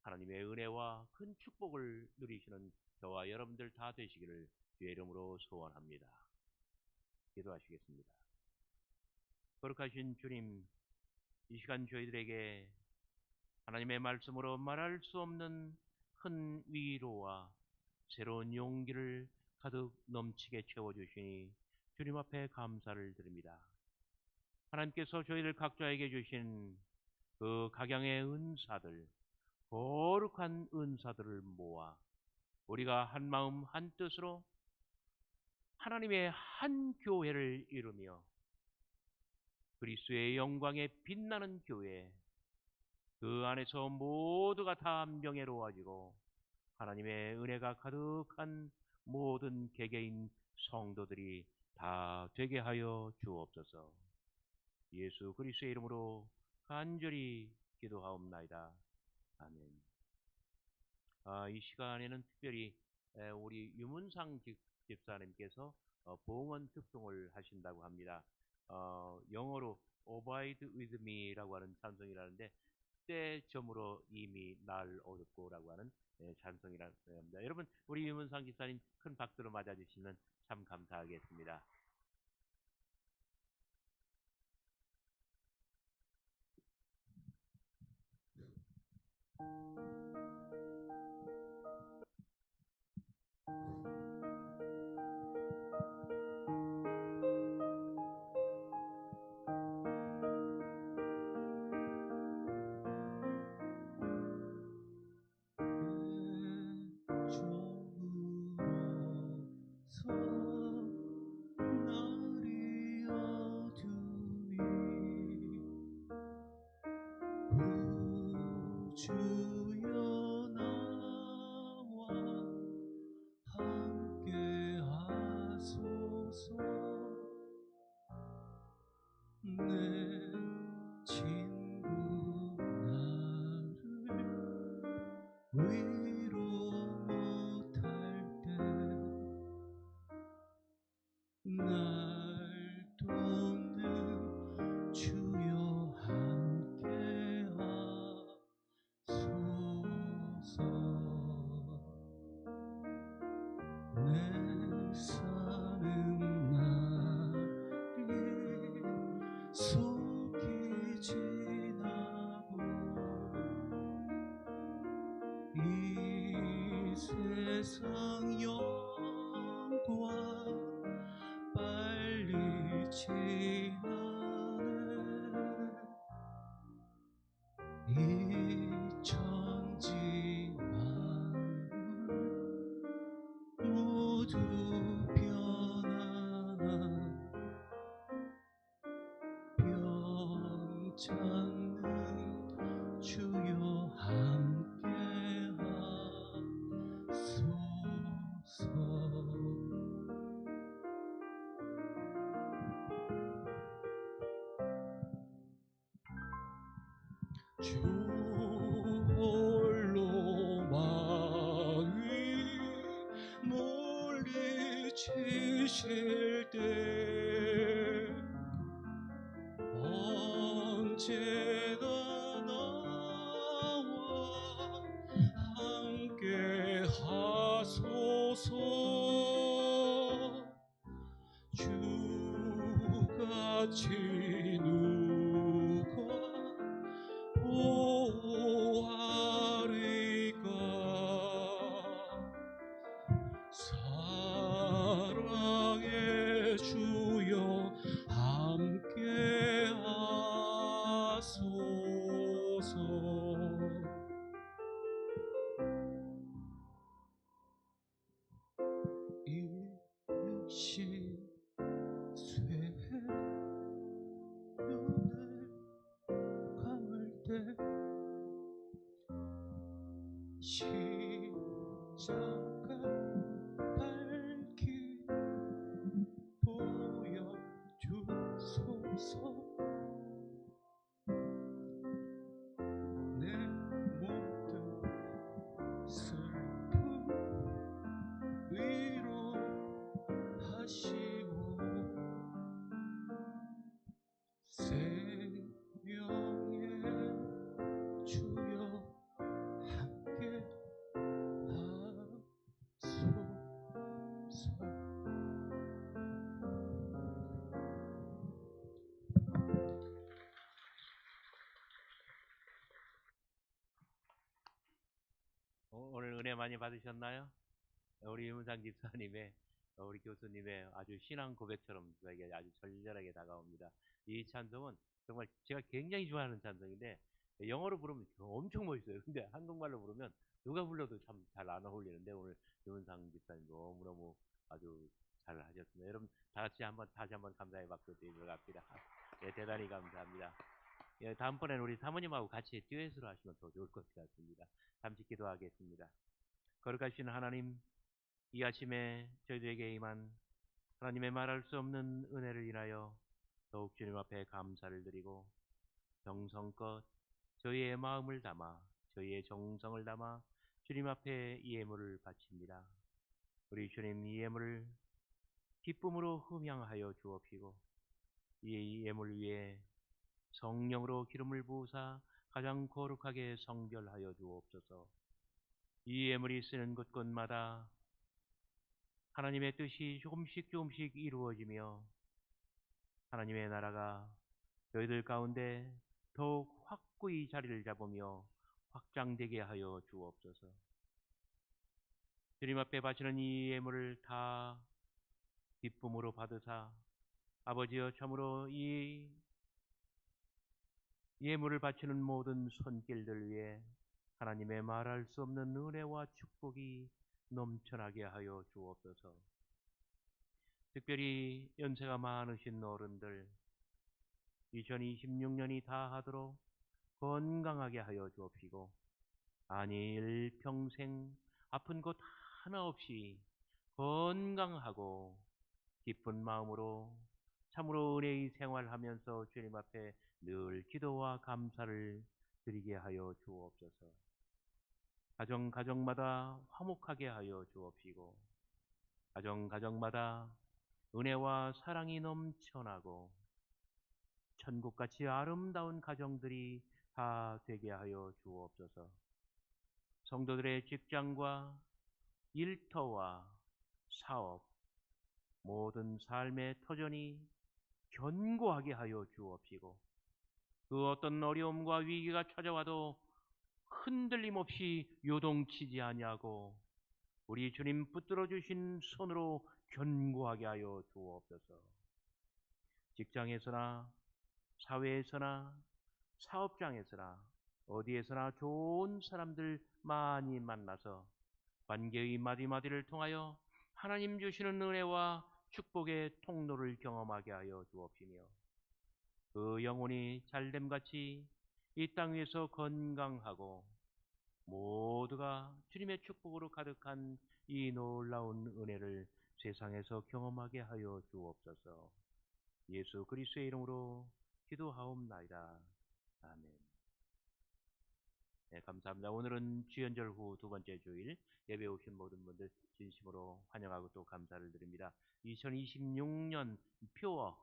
하나님의 은혜와 큰 축복을 누리시는 저와 여러분들 다 되시기를 주의 이름으로 소원합니다. 기도하시겠습니다. 거룩하신 주님, 이 시간 저희들에게 하나님의 말씀으로 말할 수 없는 큰 위로와 새로운 용기를 가득 넘치게 채워주시니 주님 앞에 감사를 드립니다. 하나님께서 저희들 각자에게 주신 그 각양의 은사들, 거룩한 은사들을 모아 우리가 한 마음 한 뜻으로 하나님의 한 교회를 이루며 그리스도의 영광에 빛나는 교회, 그 안에서 모두가 다 명예로워지고 하나님의 은혜가 가득한 모든 개개인 성도들이 다 되게 하여 주옵소서. 예수 그리스도의 이름으로 간절히 기도하옵나이다. 아멘. 이 시간에는 특별히 우리 유문상 집사님께서 봉헌 특송을 하신다고 합니다. 영어로 Abide with me라고 하는 찬송이라는데 때점으로 이미 날 얻었고라고 하는 찬송이라고 합니다. 여러분 우리 유문상 집사님 큰 박수로 맞아주시면 참 감사하겠습니다. 날이 어두니 주여 나와 함께 하소서. 내 친구 나를 위로 못할 때 날 돕는 주여 함께 하소서. 내 사는 날이 속히 지나고 이 세상 영광 빨리 지나네. 이 천지 만물 모두 변하나 변찮는 주여 함께 하소서. 주 홀로만이 물리치실 때 언제나 나와 함께 하소서. 주같이 누가 보호하리까. 사랑의 주여 함께 하소서. 이 육신 쇠 눈을 감을 때 십자가 밝히 보여주소서. 내 모든 슬픔 위로하시고 생명의 주여 함께 하소서. 오늘 은혜 많이 받으셨나요? 우리 유문상 집사님의 우리 교수님의 아주 신앙 고백처럼 저에게 아주 절절하게 다가옵니다. 이 찬송은 정말 제가 굉장히 좋아하는 찬송인데 영어로 부르면 엄청 멋있어요. 근데 한국말로 부르면 누가 불러도 참 잘 안 어울리는데 오늘 유문상 집사님 너무너무 아주 잘 하셨습니다. 여러분 다시 한번 감사의 박수 드리도록 합니다. 예, 대단히 감사합니다. 예, 다음번에는 우리 사모님하고 같이 듀엣으로 하시면 더 좋을 것 같습니다. 잠시 기도하겠습니다. 거룩하신 하나님, 이 아침에 저희들에게 임한 하나님의 말할 수 없는 은혜를 인하여 더욱 주님 앞에 감사를 드리고 정성껏 저희의 마음을 담아 저희의 정성을 담아 주님 앞에 이 예물을 바칩니다. 우리 주님 이 예물을 기쁨으로 흠양하여 주옵시고 이 예물 위에 성령으로 기름을 부으사 가장 거룩하게 성결하여 주옵소서. 이 예물이 쓰는 곳곳마다 하나님의 뜻이 조금씩 이루어지며 하나님의 나라가 저희들 가운데 더욱 확고히 자리를 잡으며 확장되게 하여 주옵소서. 주님 앞에 바치는 이 예물을 다 기쁨으로 받으사 아버지여 참으로 이 예물을 바치는 모든 손길들 위해 하나님의 말할 수 없는 은혜와 축복이 넘쳐나게 하여 주옵소서. 특별히 연세가 많으신 어른들 2026년이 다하도록 건강하게 하여 주옵시고 아니 일평생 아픈 것 하나 없이 건강하고 기쁜 마음으로 참으로 은혜의 생활하면서 주님 앞에 늘 기도와 감사를 드리게 하여 주옵소서. 가정마다 화목하게 하여 주옵시고 가정마다 은혜와 사랑이 넘쳐나고 천국같이 아름다운 가정들이 다 되게 하여 주옵소서. 성도들의 직장과 일터와 사업 모든 삶의 터전이 견고하게 하여 주옵시고 그 어떤 어려움과 위기가 찾아와도 흔들림 없이 요동치지 아니하고 우리 주님 붙들어 주신 손으로 견고하게 하여 주옵소서. 직장에서나 사회에서나 사업장에서나 어디에서나 좋은 사람들 많이 만나서 관계의 마디마디를 통하여 하나님 주시는 은혜와 축복의 통로를 경험하게 하여 주옵시며 그 영혼이 잘됨같이 이 땅 위에서 건강하고 모두가 주님의 축복으로 가득한 이 놀라운 은혜를 세상에서 경험하게 하여 주옵소서. 예수 그리스도의 이름으로 기도하옵나이다. 아멘. 네, 감사합니다. 오늘은 주연절 후 두 번째 주일 예배 오신 모든 분들 진심으로 환영하고 또 감사를 드립니다. 2026년 표어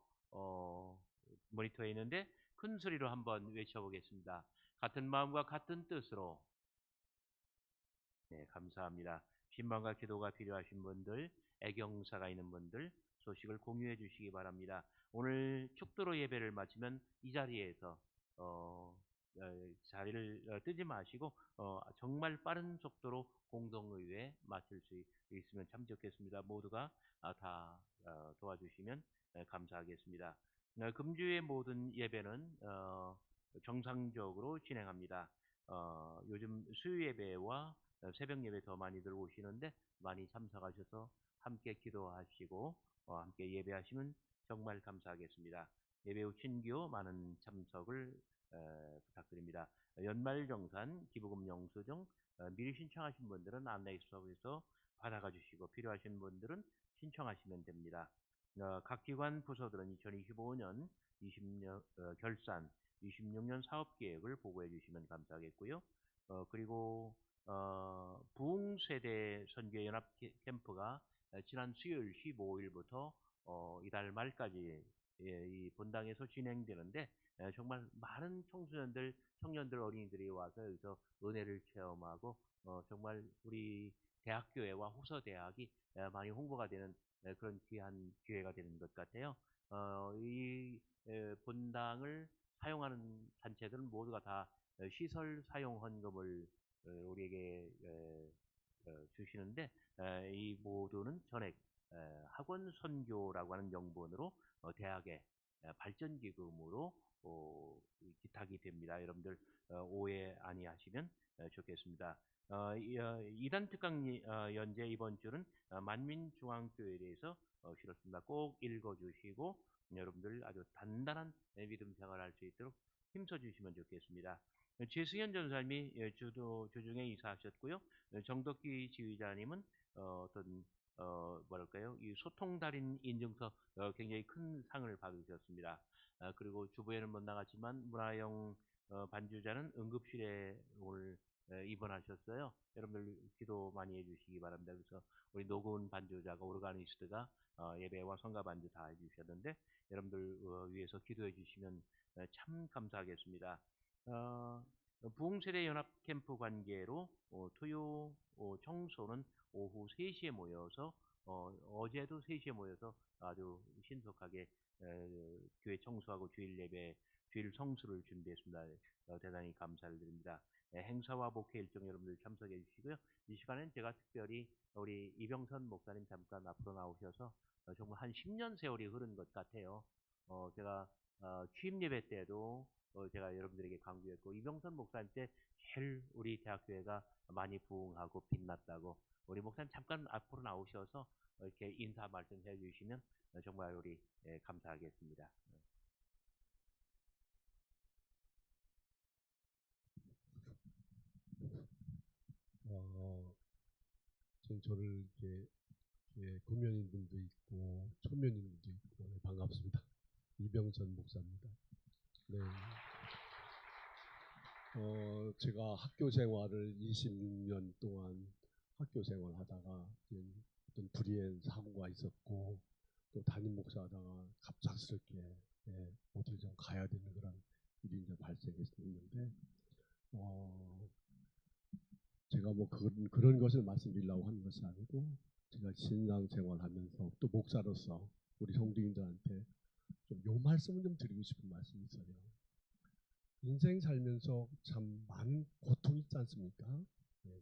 모니터에 있는데 큰 소리로 한번 외쳐보겠습니다. 같은 마음과 같은 뜻으로. 네, 감사합니다. 신방과 기도가 필요하신 분들, 애경사가 있는 분들 소식을 공유해 주시기 바랍니다. 오늘 축도로 예배를 마치면 이 자리에서 자리를 뜨지 마시고 정말 빠른 속도로 공동의회 마칠 수 있으면 참 좋겠습니다. 모두가 다 도와주시면 감사하겠습니다. 금주의 모든 예배는 정상적으로 진행합니다. 요즘 수요 예배와 새벽 예배 더 많이들 오시는데 많이 참석하셔서 함께 기도하시고 함께 예배하시면 정말 감사하겠습니다. 예배 후 친교 많은 참석을 부탁드립니다. 연말정산 기부금 영수증 미리 신청하신 분들은 안내석에서 받아가 주시고 필요하신 분들은 신청하시면 됩니다. 각 기관 부서들은 2025년 20년 결산 26년 사업계획을 보고해 주시면 감사하겠고요. 그리고 부흥세대 선교연합 캠프가 지난 수요일 15일부터 이달 말까지 이 본당에서 진행되는데 정말 많은 청소년들, 청년들, 어린이들이 와서 여기서 은혜를 체험하고 정말 우리 대학교회와 호서대학이 많이 홍보가 되는 그런 귀한 기회가 되는 것 같아요. 이 본당을 사용하는 단체들은 모두가 다 시설 사용 헌금을 우리에게 주시는데 이 모두는 전액 학원 선교라고 하는 명분으로 대학의 발전기금으로 기탁이 됩니다. 여러분들 오해 아니하시면 좋겠습니다. 이단 특강 연재 이번 주는 만민중앙교회에 대해서 실었습니다. 꼭 읽어주시고 여러분들 아주 단단한 믿음 생활할 수 있도록 힘써주시면 좋겠습니다. 최승현 전사님이 주중에 이사하셨고요. 정덕기 지휘자님은 어떤 뭐랄까요, 이 소통달인 인증서 굉장히 큰 상을 받으셨습니다. 그리고 주부에는 못 나갔지만 문화영 반주자는 응급실에 오늘 입원하셨어요. 여러분들 기도 많이 해주시기 바랍니다. 그래서 우리 노고은 반주자가 오르가니스트가 예배와 성가 반주 다 해주셨는데 여러분들 위해서 기도해 주시면 참 감사하겠습니다. 부흥세대 연합 캠프 관계로 토요 청소는 오후 3시에 모여서 어제도 3시에 모여서 아주 신속하게 교회 청소하고 주일 예배 주일 성수를 준비했습니다. 대단히 감사를 드립니다. 행사와 목회 일정 여러분들 참석해 주시고요. 이 시간엔 제가 특별히 우리 이병선 목사님 잠깐 앞으로 나오셔서 정말 한 10년 세월이 흐른 것 같아요. 제가 취임 예배 때도 제가 여러분들에게 강조했고, 이병선 목사님 때 제일 우리 대학교회가 많이 부흥하고 빛났다고, 우리 목사님 잠깐 앞으로 나오셔서 이렇게 인사 말씀 해주시면 정말 우리 감사하겠습니다. 저를 이렇게 구면인들도 있고 초면인들도 있고 네, 반갑습니다. 이병선 목사입니다. 네. 제가 학교 생활을 26년 동안 학교 생활하다가 어떤 불의한 사고가 있었고, 또 담임 목사하다가 갑작스럽게 어딜 좀 가야 되는 그런 일이 이제 발생했었는데, 제가 뭐 그런 것을 말씀드리려고 하는 것이 아니고, 제가 신앙생활하면서 또 목사로서 우리 성도님들한테 좀 요 말씀을 좀 드리고 싶은 말씀이 있어요. 인생 살면서 참 많은 고통이 있지 않습니까?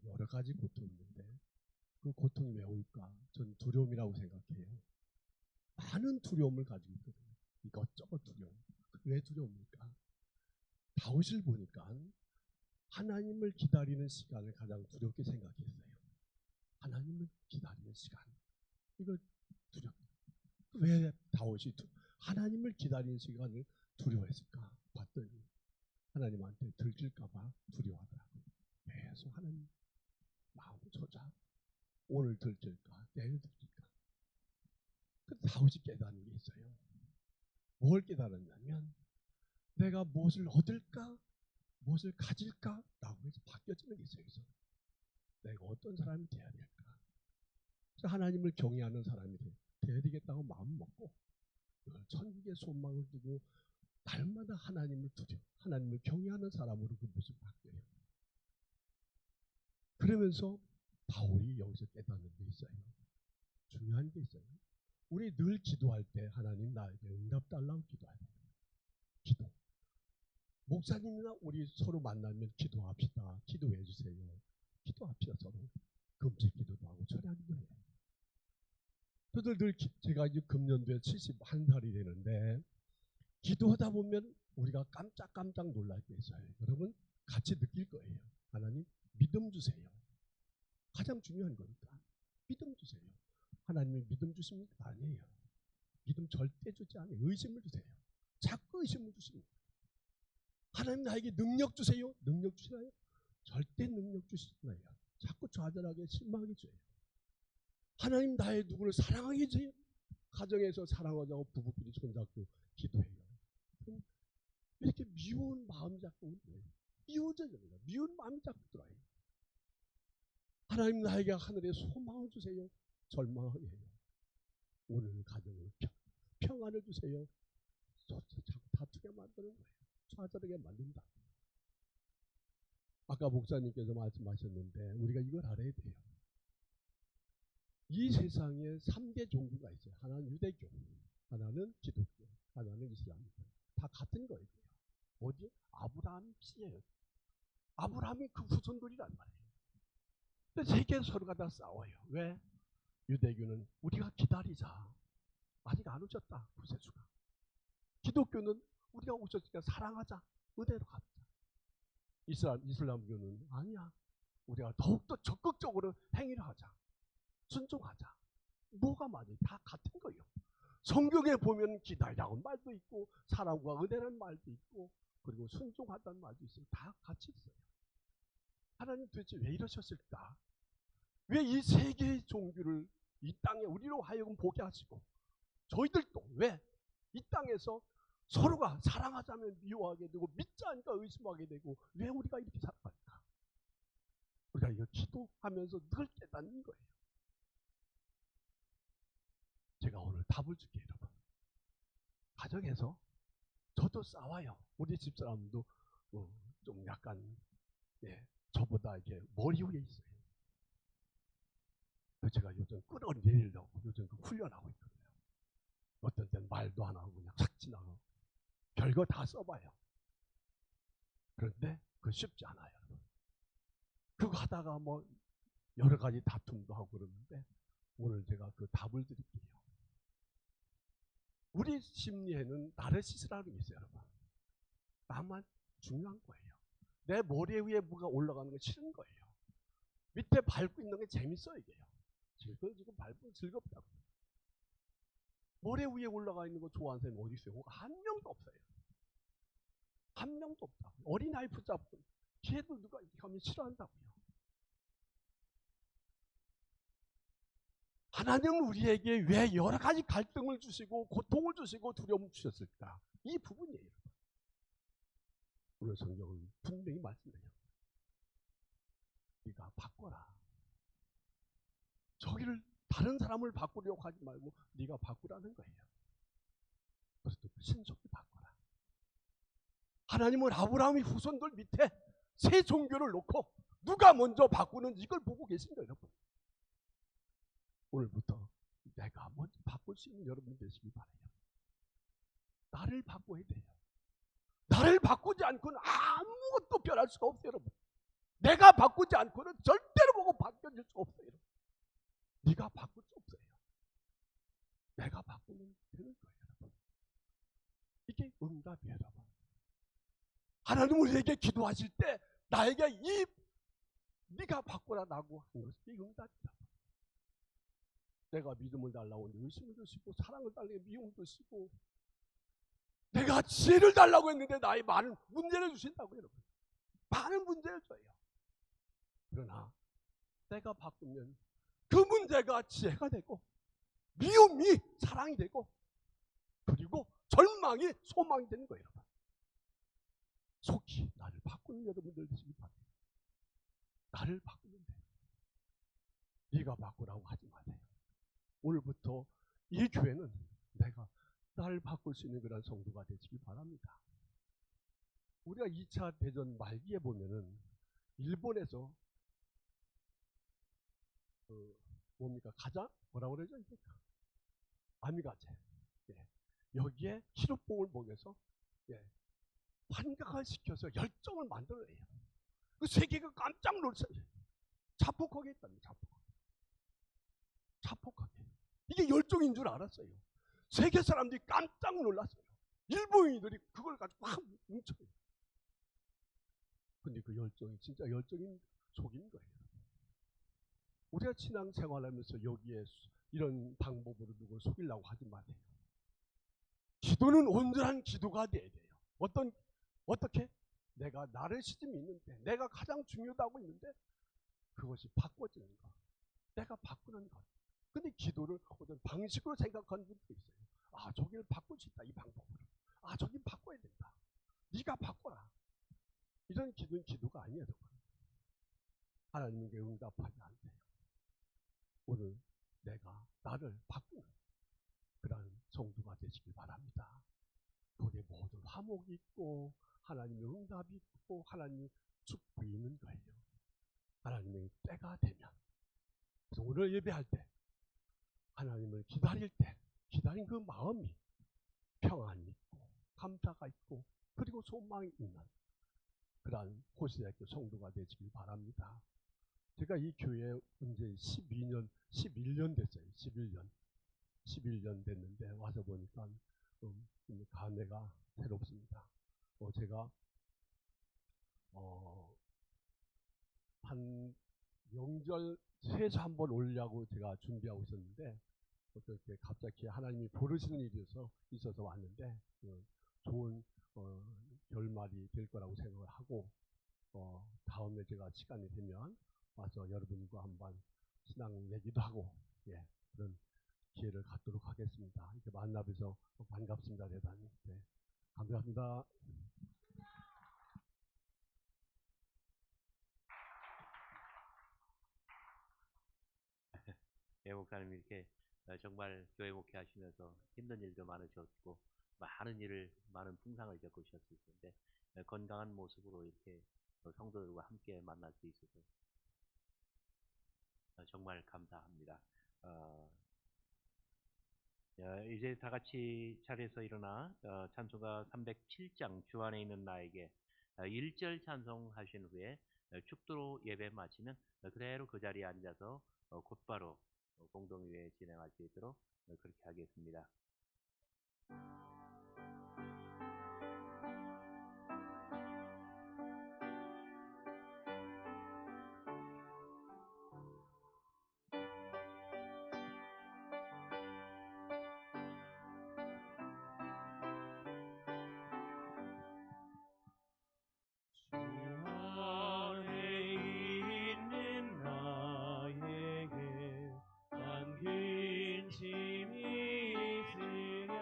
여러 가지 고통이 있는데 그 고통이 왜 올까? 전 두려움이라고 생각해요. 많은 두려움을 가지고 있거든요. 이것저것 두려움. 왜 두려움입니까? 다윗을 보니까 하나님을 기다리는 시간을 가장 두렵게 생각했어요. 하나님을 기다리는 시간. 이걸 두렵다. 왜 다윗이 하나님을 기다리는 시간을 두려워했을까? 봤더니 하나님한테 들킬까봐 두려워하더라고요. 계속 하나님 마음 조작. 오늘 들킬까? 내일 들킬까? 근데 다윗이 깨닫는 게 있어요. 뭘 깨달았냐면 내가 무엇을 얻을까? 무엇을 가질까? 라고 해서 바뀌어지는 게 있어요. 그래서 내가 어떤 사람이 돼야 될까? 그래서 하나님을 경외하는 사람이 돼야 되겠다고 마음 먹고 천국의 소망을 두고 날마다 하나님을 두려, 하나님을 경외하는 사람으로 그 모습을 바뀌어요. 그러면서 바울이 여기서 깨닫는 게 있어요. 중요한 게 있어요. 우리 늘 기도할 때 하나님 나에게 응답 달라고 기도해야 돼요. 기도. 목사님이나 우리 서로 만나면 기도합시다. 기도해 주세요. 기도합시다. 서로 금식 기도도 하고 철야 기도해요. 저들 늘 제가 이제 금년도에 71살이 되는데 기도하다 보면 우리가 깜짝깜짝 놀랄 게 있어요. 여러분 같이 느낄 거예요. 하나님 믿음 주세요. 가장 중요한 거니까 믿음 주세요. 하나님이 믿음 주십니까? 아니에요. 믿음 절대 주지 않아요. 의심을 주세요. 자꾸 의심을 주십니다. 하나님 나에게 능력 주세요. 능력 주시나요? 절대 능력 주시나요? 자꾸 좌절하게 실망하게 줘요. 하나님 나의 누구를 사랑하게 해줘요. 가정에서 사랑하자고 부부끼리 손잡고 기도해요. 이렇게 미운 마음이 자꾸 오는 거예요. 미워져요. 미운 마음이 자꾸 들어요. 하나님 나에게 하늘에 소망을 주세요. 절망하게 해요. 오늘 가정을 평안을 주세요. 자꾸 다투게 만드는 거예요. 좌절하게 만든다. 아까 목사님께서 말씀하셨는데 우리가 이걸 알아야 돼요. 이 세상에 3대 종교가 있어요. 하나는 유대교, 하나는 기독교, 하나는 이슬람교. 다 같은 거예요. 어디? 아브라함 씨예요. 아브라함이 그 후손들이란 말이에요. 근데 세계 서로가 다 싸워요. 왜? 유대교는 우리가 기다리자. 아직 안 오셨다. 구세주가. 기독교는 우리가 오셨으니까 사랑하자. 은혜로 가자. 이슬람교는 아니야. 우리가 더욱더 적극적으로 행위를 하자. 순종하자. 뭐가 맞아요? 다 같은 거예요. 성경에 보면 기다리라는 말도 있고 사랑과 은혜라는 말도 있고 그리고 순종하다는 말도 있어요. 다 같이 있어요. 하나님 도대체 왜 이러셨을까? 왜 이 세 개의 종교를 이 땅에 우리로 하여금 보게 하시고 저희들도 왜 이 땅에서 서로가 사랑하자면 미워하게 되고 믿지 않으니까 의심하게 되고 왜 우리가 이렇게 살아갈까? 우리가 이거 기도하면서 늘 깨닫는 거예요. 제가 오늘 답을 줄게요, 여러분. 가정에서 저도 싸워요. 우리 집사람도 좀 약간 저보다 이렇게 머리 위에 있어요. 제가 요즘 끌어내리려고 요즘 훈련하고 있거든요. 어떤 때는 말도 안 하고 그냥 싹 지나가고 별거 다 써봐요. 그런데 그거 쉽지 않아요. 그거 하다가 뭐 여러 가지 다툼도 하고 그러는데 오늘 제가 그 답을 드릴게요. 우리 심리에는 나르시스라는 게 있어요, 여러분. 나만 중요한 거예요. 내 머리 위에 뭐가 올라가는 거 싫은 거예요. 밑에 밟고 있는 게 재밌어요, 이게요. 지금 밟으면 즐겁다고. 머리 위에 올라가 있는 거 좋아하는 사람이 어디 있어요? 한 명도 없어요. 한 명도 없다. 어린아이 붙잡고 걔도 누가 이렇게 하면 싫어한다고요. 하나님은 우리에게 왜 여러 가지 갈등을 주시고 고통을 주시고 두려움을 주셨을까? 이 부분이에요. 오늘 성경은 분명히 말씀해요. 네가 바꿔라. 저기를 다른 사람을 바꾸려고 하지 말고 네가 바꾸라는 거예요. 그래서 신속히 바꿔라. 하나님은 아브라함의 후손들 밑에 새 종교를 놓고 누가 먼저 바꾸는지 이걸 보고 계신 거예요, 여러분. 오늘부터 내가 먼저 바꿀 수 있는 여러분 되시기 바라요. 나를 바꿔야 돼요. 나를 바꾸지 않고는 아무것도 변할 수가 없어요, 여러분. 내가 바꾸지 않고는 절대로 보고 바뀌어질 수가 없어요, 여러분. 네가 바꿀 수 없어요. 내가 바꾸면 되는 거예요, 여러분. 이게 응답이에요, 여러분. 하나님 우리에게 기도하실 때 나에게 네가 바꾸라라고 하는 것이 응답이다. 내가 믿음을 달라고 의심을 주시고 사랑을 달라고 미움을 주시고 내가 지혜를 달라고 했는데 나의 많은 문제를 주신다고요, 여러분. 많은 문제를 줘요. 그러나 내가 바꾸면 그 문제가 지혜가 되고 미움이 사랑이 되고 그리고 절망이 소망이 되는 거예요, 여러분. 속히 나를 바꾸는 여러분들 되시기 바랍니다. 나를 바꾸면 돼요. 네가 바꾸라고 하지 마세요. 오늘부터 이 교회는 내가 나를 바꿀 수 있는 그런 성도가 되시기 바랍니다. 우리가 2차 대전 말기에 보면은 일본에서 뭡니까? 가자? 뭐라고 그러죠? 이게? 아미가제. 예. 여기에 기록봉을 보면서 환각을 시켜서 열정을 만들어내요. 그 세계가 깜짝 놀랐어요. 자폭하게 했답니다. 자폭하게. 이게 열정인 줄 알았어요. 세계 사람들이 깜짝 놀랐어요. 일본인들이 그걸 가지고 막 뭉쳐요. 근데 그 열정이 진짜 열정인 속인 거예요. 우리가 신앙생활하면서 여기에 이런 방법으로 누굴 속이려고 하지 마세요. 기도는 온전한 기도가 돼야 돼요. 어떻게? 내가 나를 시즘이 있는데 내가 가장 중요하다고 있는데 그것이 바꿔지는 거. 내가 바꾸는 것. 근데 기도를 어떤 방식으로 생각하는 분도 있어요. 아, 저기를 바꿀 수 있다, 이 방법으로. 아, 저긴 바꿔야 된다. 네가 바꿔라. 이런 기도는 기도가 아니에요, 여러분. 하나님께 응답하지 않으세요. 오늘 내가 나를 바꾸는 그런 성도가 되시길 바랍니다. 거기에 모든 화목이 있고 하나님의 응답이 있고 하나님의 축복이 있는 거예요. 하나님의 때가 되면. 그래서 오늘 예배할 때 하나님을 기다릴 때 기다린 그 마음이 평안이 있고 감사가 있고 그리고 소망이 있는 그러한 호시대학교 성도가 되시길 바랍니다. 제가 이 교회에 이제 11년 됐어요. 11년 됐는데 와서 보니까 감회가 새롭습니다. 제가 한 명절 세수 한번 올리려고 제가 준비하고 있었는데 어떻게 갑자기 하나님이 부르시는 일이 있어서 왔는데 좋은 결말이 될 거라고 생각을 하고 다음에 제가 시간이 되면 와서 여러분과 한번 신앙 얘기도 하고 그런 기회를 갖도록 하겠습니다. 이렇게 만나뵈서 반갑습니다, 대단히. 네, 감사합니다. 목사님 이렇게 정말 교회 목회하시면서 힘든 일도 많으셨고 많은 풍상을 겪으셨을 텐데 건강한 모습으로 이렇게 성도들과 함께 만날 수 있어서 정말 감사합니다. 이제 다 같이 자리에서 일어나 찬송가 307장 주 안에 있는 나에게 1절 찬송하신 후에 축도로 예배 마치면 그대로 그 자리에 앉아서 곧바로 공동의회 진행할 수 있도록 그렇게 하겠습니다. 주 안에 있는 나에게 남긴 짐이 있으랴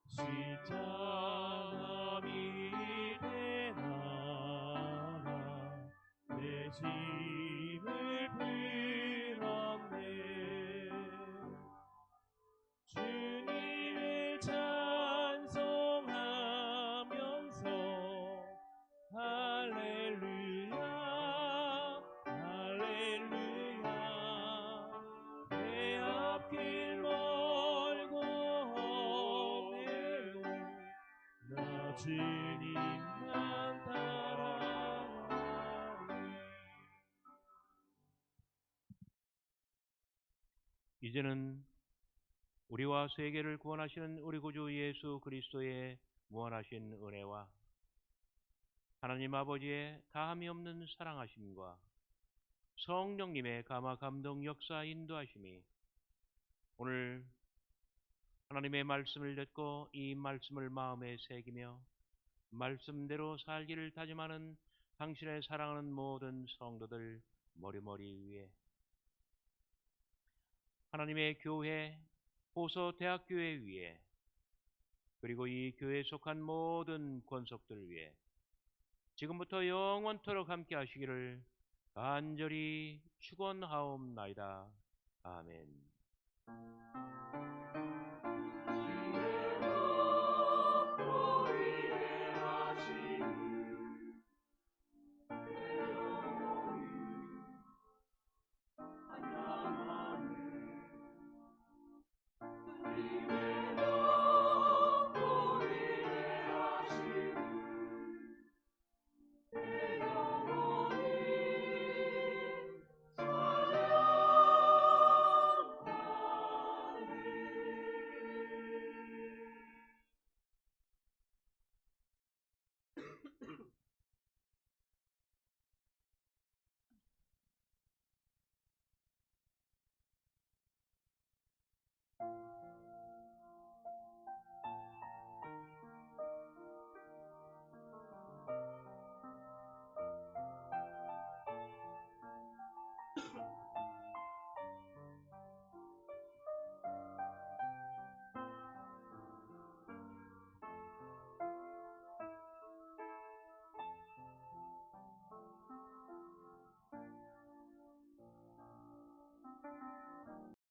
십자가 밑에 나가 내 짐을 풀었네 주님을 찬송하면서 할렐루야 할렐루야 내 앞길 멀고 험해도 나 주님만 따라가리 이제는 우리와 세계를 구원하시는 우리 구주 예수 그리스도의 무한하신 은혜와 하나님 아버지의 다함이 없는 사랑하심과 성령님의 감화 감동 역사 인도하심이 오늘 하나님의 말씀을 듣고 이 말씀을 마음에 새기며 말씀대로 살기를 다짐하는 당신의 사랑하는 모든 성도들 머리머리 위에 하나님의 교회 호서대학교회 위에 그리고 이 교회에 속한 모든 권속들 위에 지금부터 영원토록 함께 하시기를 간절히 축원하옵나이다. 아멘.